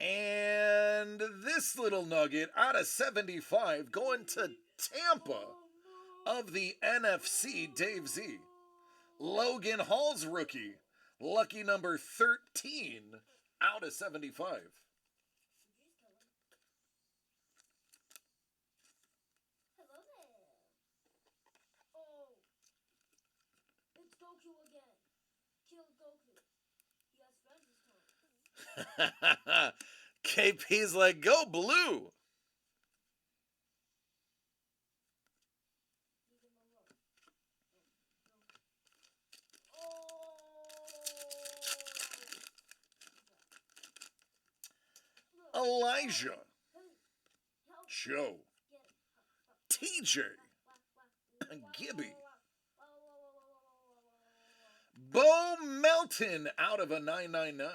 [SPEAKER 1] And this little nugget out of 75 going to Tampa of the NFC, Dave Z. Logan Hall's rookie, lucky number 13 out of 75.
[SPEAKER 3] Hello there. Oh. It's Goku again. Kill Goku. He has friends this time.
[SPEAKER 1] KP's like, go blue.
[SPEAKER 3] Leave him alone. Oh.
[SPEAKER 1] Elijah,
[SPEAKER 3] Hey, help.
[SPEAKER 1] Joe,
[SPEAKER 3] Get it.
[SPEAKER 1] TJ,
[SPEAKER 3] And
[SPEAKER 1] Gibby. Bo Melton out of a 999.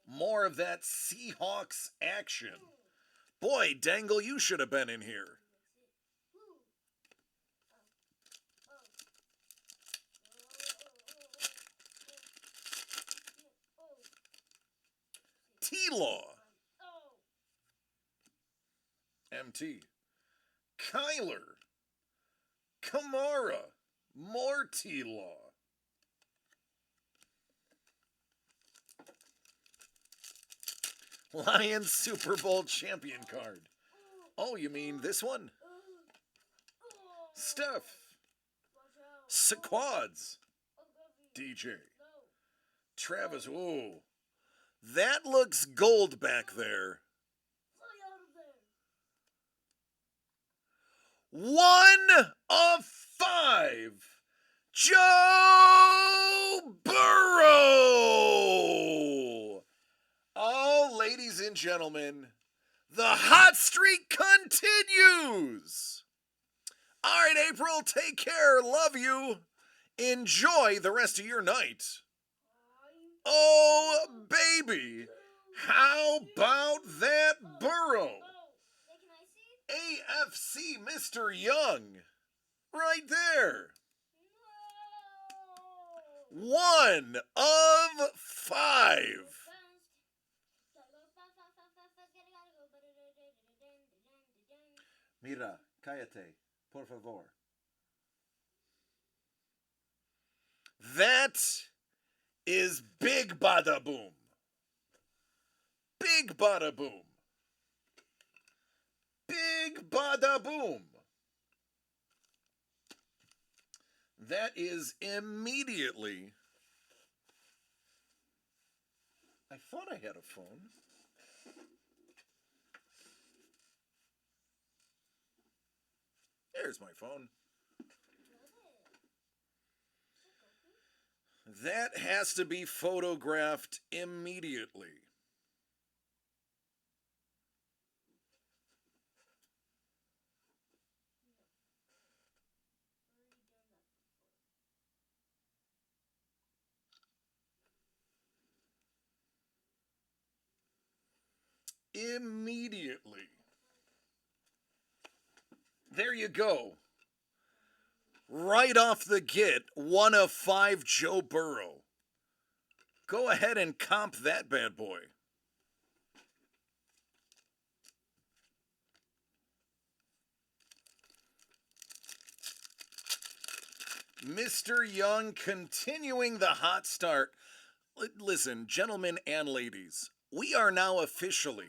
[SPEAKER 1] More of that Seahawks action. Boy, Dangle, you should have been in here. T-Law. MT. Kyler. Kamara. More T-Law. Lions Super Bowl champion card. Oh, you mean this one? Steph. Sequads. DJ. Travis. Ooh. That looks gold back there. 1 of 5. Joe Burrow. Oh, ladies and gentlemen, the hot streak continues. All right, April, take care. Love you. Enjoy the rest of your night. Oh, baby. How about that Burrow? AFC Mr. Young. Right there. 1 of 5. Mira, cállate, por favor. That is big bada boom. Big bada boom. Big bada boom. That is immediately. I thought I had a phone. There's my phone. That has to be photographed immediately. Immediately. There you go. Right off the get, 1 of 5 Joe Burrow. Go ahead and comp that bad boy. Mr. Young continuing the hot start. Listen, gentlemen and ladies, we are now officially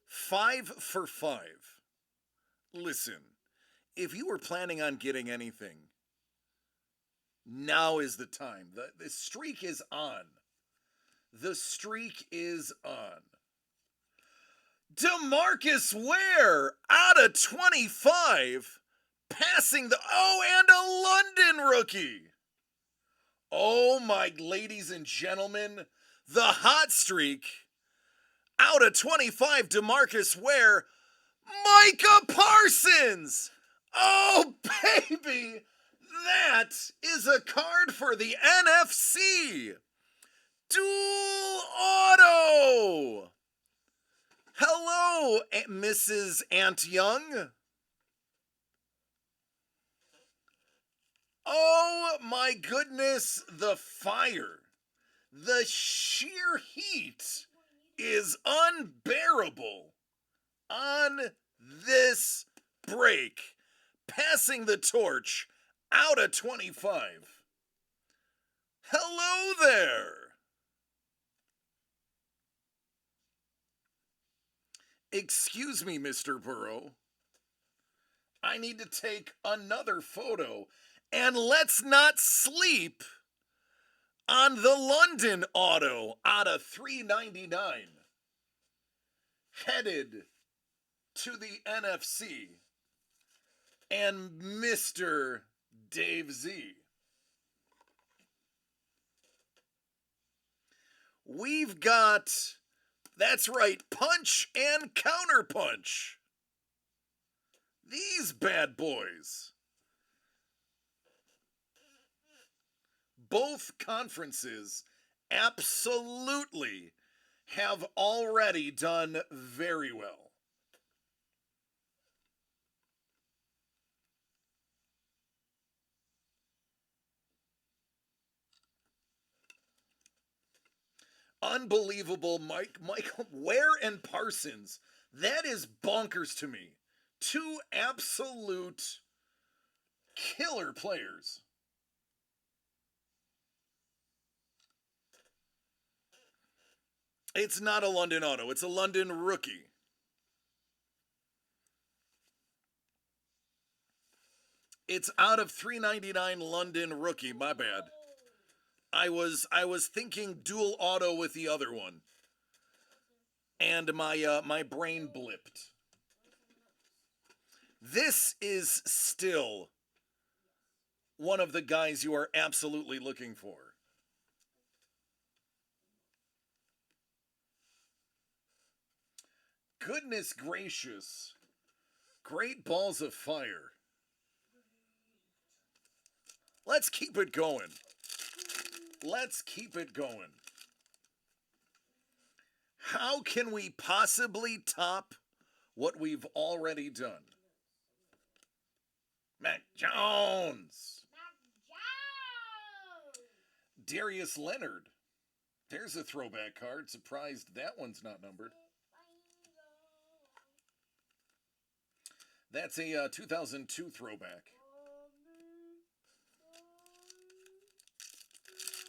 [SPEAKER 1] 5 for 5. Listen, if you were planning on getting anything, now is the time. The streak is on. The streak is on. DeMarcus Ware out of 25, passing the and a London rookie. Oh my ladies and gentlemen, the hot streak out of 25, DeMarcus Ware, Micah Parsons. Oh baby, that is a card for the NFC. Dual auto. Hello, Mrs. Aunt Young. Oh my goodness, the fire. The sheer heat is unbearable on this break. Passing the torch out of 25. Hello there. Excuse me, Mr. Burrow. I need to take another photo. And let's not sleep on the London auto out of $3.99. Headed to the NFC. And Mr. Dave Z. We've got, that's right, punch and counterpunch. These bad boys. Both conferences absolutely have already done very well. Unbelievable, Michael Ware and Parsons. That is bonkers to me. Two absolute killer players. It's not a London auto, it's a London rookie. It's out of $3.99 London rookie, my bad. I was thinking dual auto with the other one. And my brain blipped. This is still one of the guys you are absolutely looking for. Goodness gracious. Great balls of fire. Let's keep it going. Let's keep it going. How can we possibly top what we've already done? Mac Jones. Darius Leonard. There's a throwback card. Surprised that one's not numbered. That's a 2002 throwback.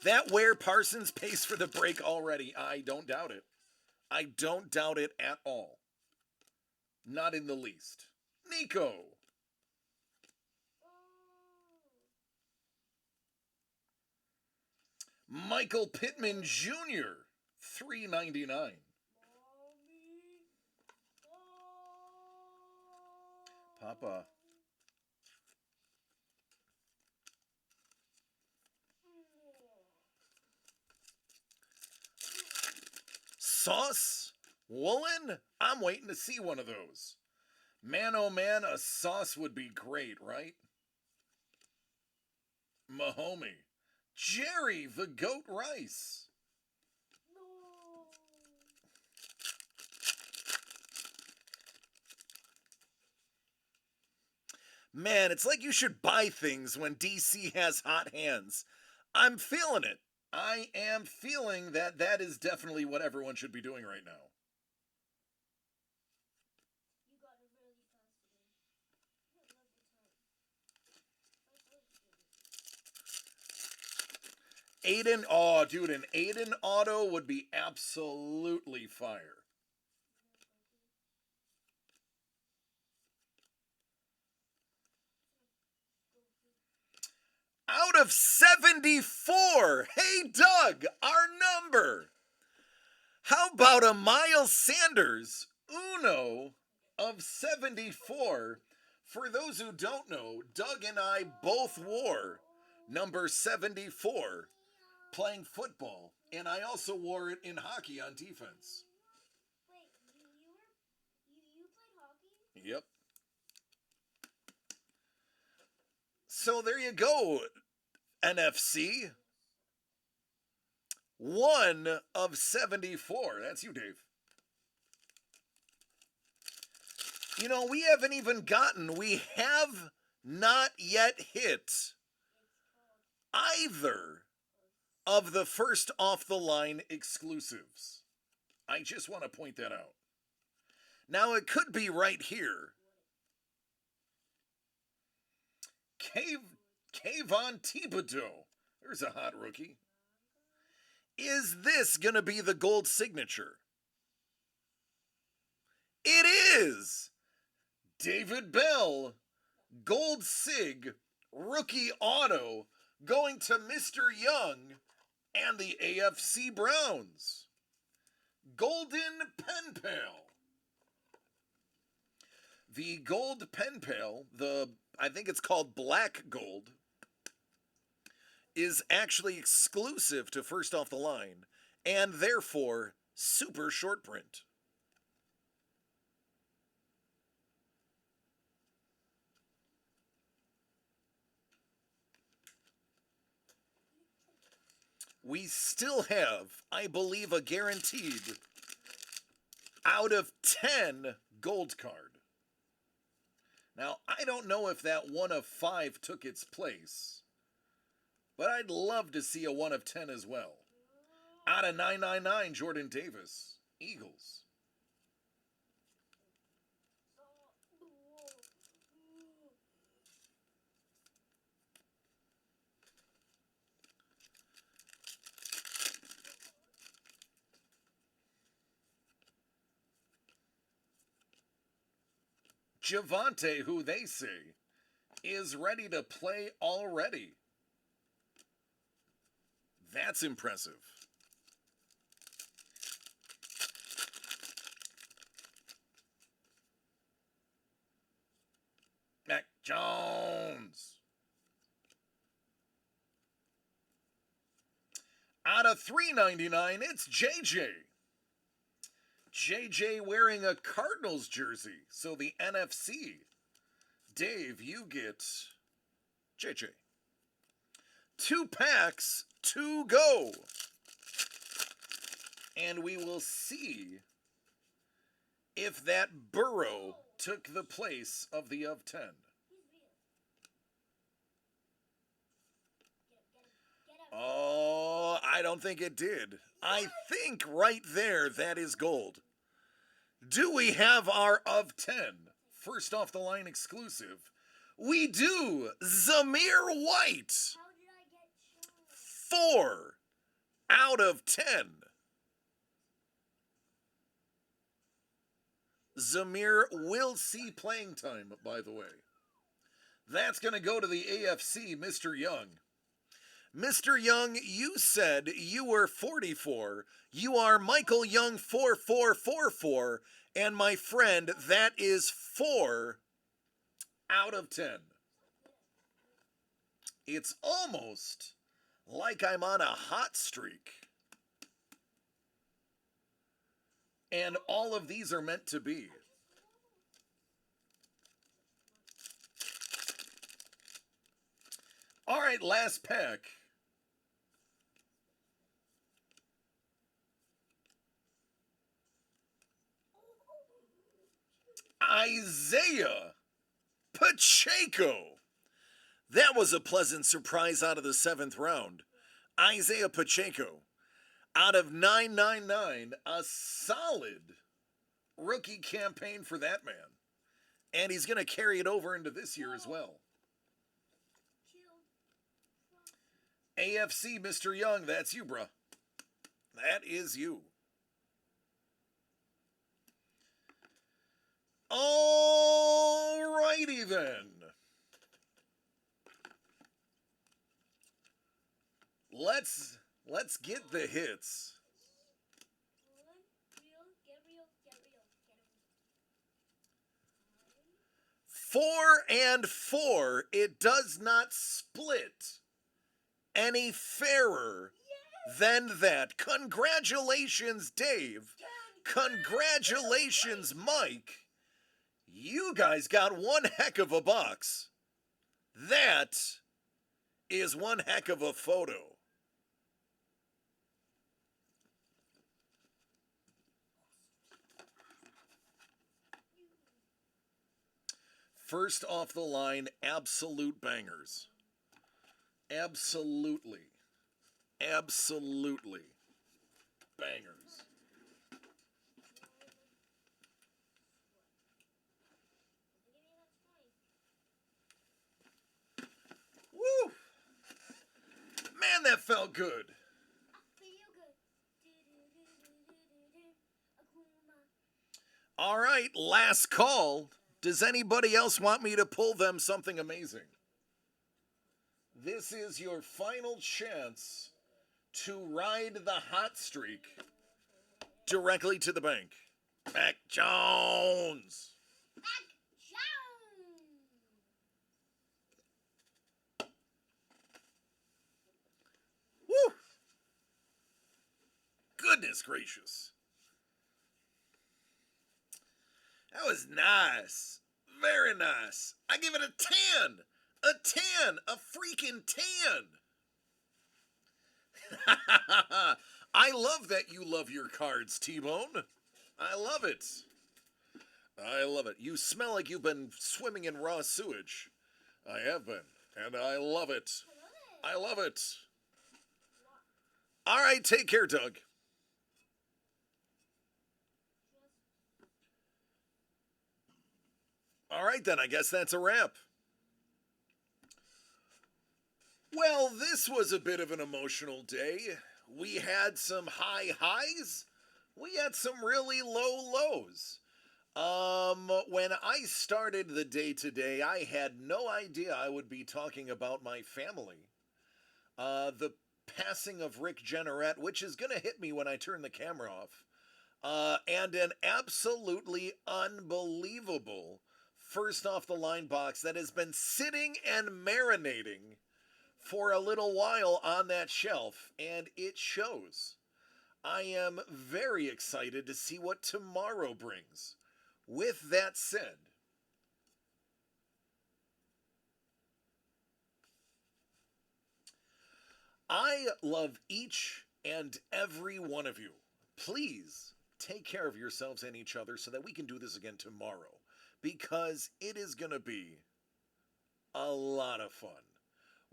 [SPEAKER 1] That Ware Parsons pays for the break already. I don't doubt it. I don't doubt it at all. Not in the least. Nico. Michael Pittman Jr. $3.99. Papa. Sauce? Woolen? I'm waiting to see one of those. Man, oh man, a sauce would be great, right? Mahomey. Jerry the Goat Rice. Man, it's like you should buy things when DC has hot hands. I'm feeling it. I am feeling that that is definitely what everyone should be doing right now.
[SPEAKER 3] You got it really fast today. I love the time. I love it.
[SPEAKER 1] Aiden, oh, dude, an Aiden auto would be absolutely fire. Out of 74. Hey, Doug, our number. How about a Miles Sanders Uno of 74? For those who don't know, Doug and I both wore number 74 playing football, and I also wore it in hockey on defense.
[SPEAKER 3] Wait, you played hockey?
[SPEAKER 1] Yep. So there you go, NFC. 1 of 74. That's you, Dave. You know, we have not yet hit either of the first off the line exclusives. I just want to point that out. Now, it could be right here. Kayvon Thibodeau. There's a hot rookie. Is this going to be the gold signature? It is! David Bell, gold sig, rookie auto, going to Mr. Young and the AFC Browns. Golden Pen Pal. The gold pen pal, I think it's called black gold, is actually exclusive to first off the line and therefore super short print. We still have, I believe, a guaranteed out of 10 gold card. Now, I don't know if that 1 of 5 took its place, but I'd love to see a 1 of 10 as well. Out of 999, Jordan Davis, Eagles. Javante, who they say is ready to play already. That's impressive. Mac Jones. Out of 399, it's JJ. JJ wearing a Cardinals jersey. So the NFC. Dave, you get JJ. 2 packs to go. And we will see if that Burrow took the place of the of 10. Oh, I don't think it did. I think right there that is gold. Do we have our of 10? First off the line exclusive. We do. Zamir White. 4 out of 10. Zamir will see playing time, by the way. That's going to go to the AFC, Mr. Young. Mr. Young, you said you were 44. You are Michael Young 4444. And my friend, that is 4 out of 10. It's almost like I'm on a hot streak. And all of these are meant to be. All right, last pack. Isaiah Pacheco. That was a pleasant surprise out of the 7th round. Isaiah Pacheco. Out of 999, a solid rookie campaign for that man. And he's going to carry it over into this year as well. AFC, Mr. Young, that's you, bruh. That is you. Alrighty then. Let's get the hits. 4 and 4. It does not split any fairer than that. Congratulations, Dave. Congratulations, Mike. You guys got one heck of a box. That is one heck of a photo. First off the line, absolute bangers. Absolutely. Absolutely. Bangers. Woo! Man, that felt good. All right, last call. Does anybody else want me to pull them something amazing? This is your final chance to ride the hot streak directly to the bank. Mac Jones.
[SPEAKER 3] Mac Jones.
[SPEAKER 1] Woo! Goodness gracious. That was nice. Very nice. I give it a 10. A 10. A freaking 10. I love that you love your cards, T-Bone. I love it. I love it. You smell like you've been swimming in raw sewage. I have been. And I love it. I love it. All right, take care, Doug. All right, then, I guess that's a wrap. Well, this was a bit of an emotional day. We had some high highs. We had some really low lows. When I started the day today, I had no idea I would be talking about my family. The passing of Rick Jenneret, which is going to hit me when I turn the camera off. And an absolutely unbelievable first off the line box that has been sitting and marinating for a little while on that shelf, and it shows. I am very excited to see what tomorrow brings. With that said, I love each and every one of you. Please take care of yourselves and each other so that we can do this again tomorrow, because it is going to be a lot of fun.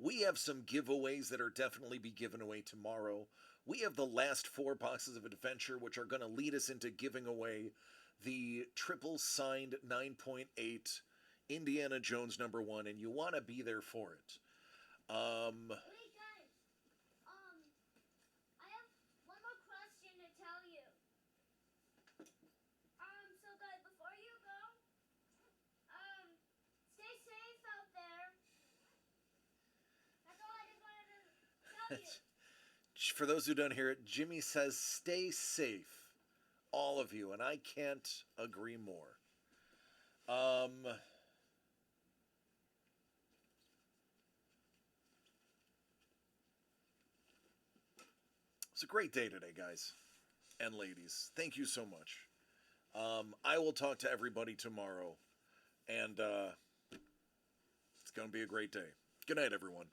[SPEAKER 1] We have some giveaways that are definitely be given away tomorrow. We have the last 4 boxes of adventure, which are going to lead us into giving away the triple signed 9.8 Indiana Jones #1, and you want to be there for it.
[SPEAKER 3] Wait, guys. I have one more question to tell you. So guys, before you go, stay safe out there. That's all I just wanted to tell you.
[SPEAKER 1] For those who don't hear it, Jimmy says, stay safe, all of you, and I can't agree more. It's a great day today, guys and ladies. Thank you so much. I will talk to everybody tomorrow, and it's going to be a great day. Good night, everyone.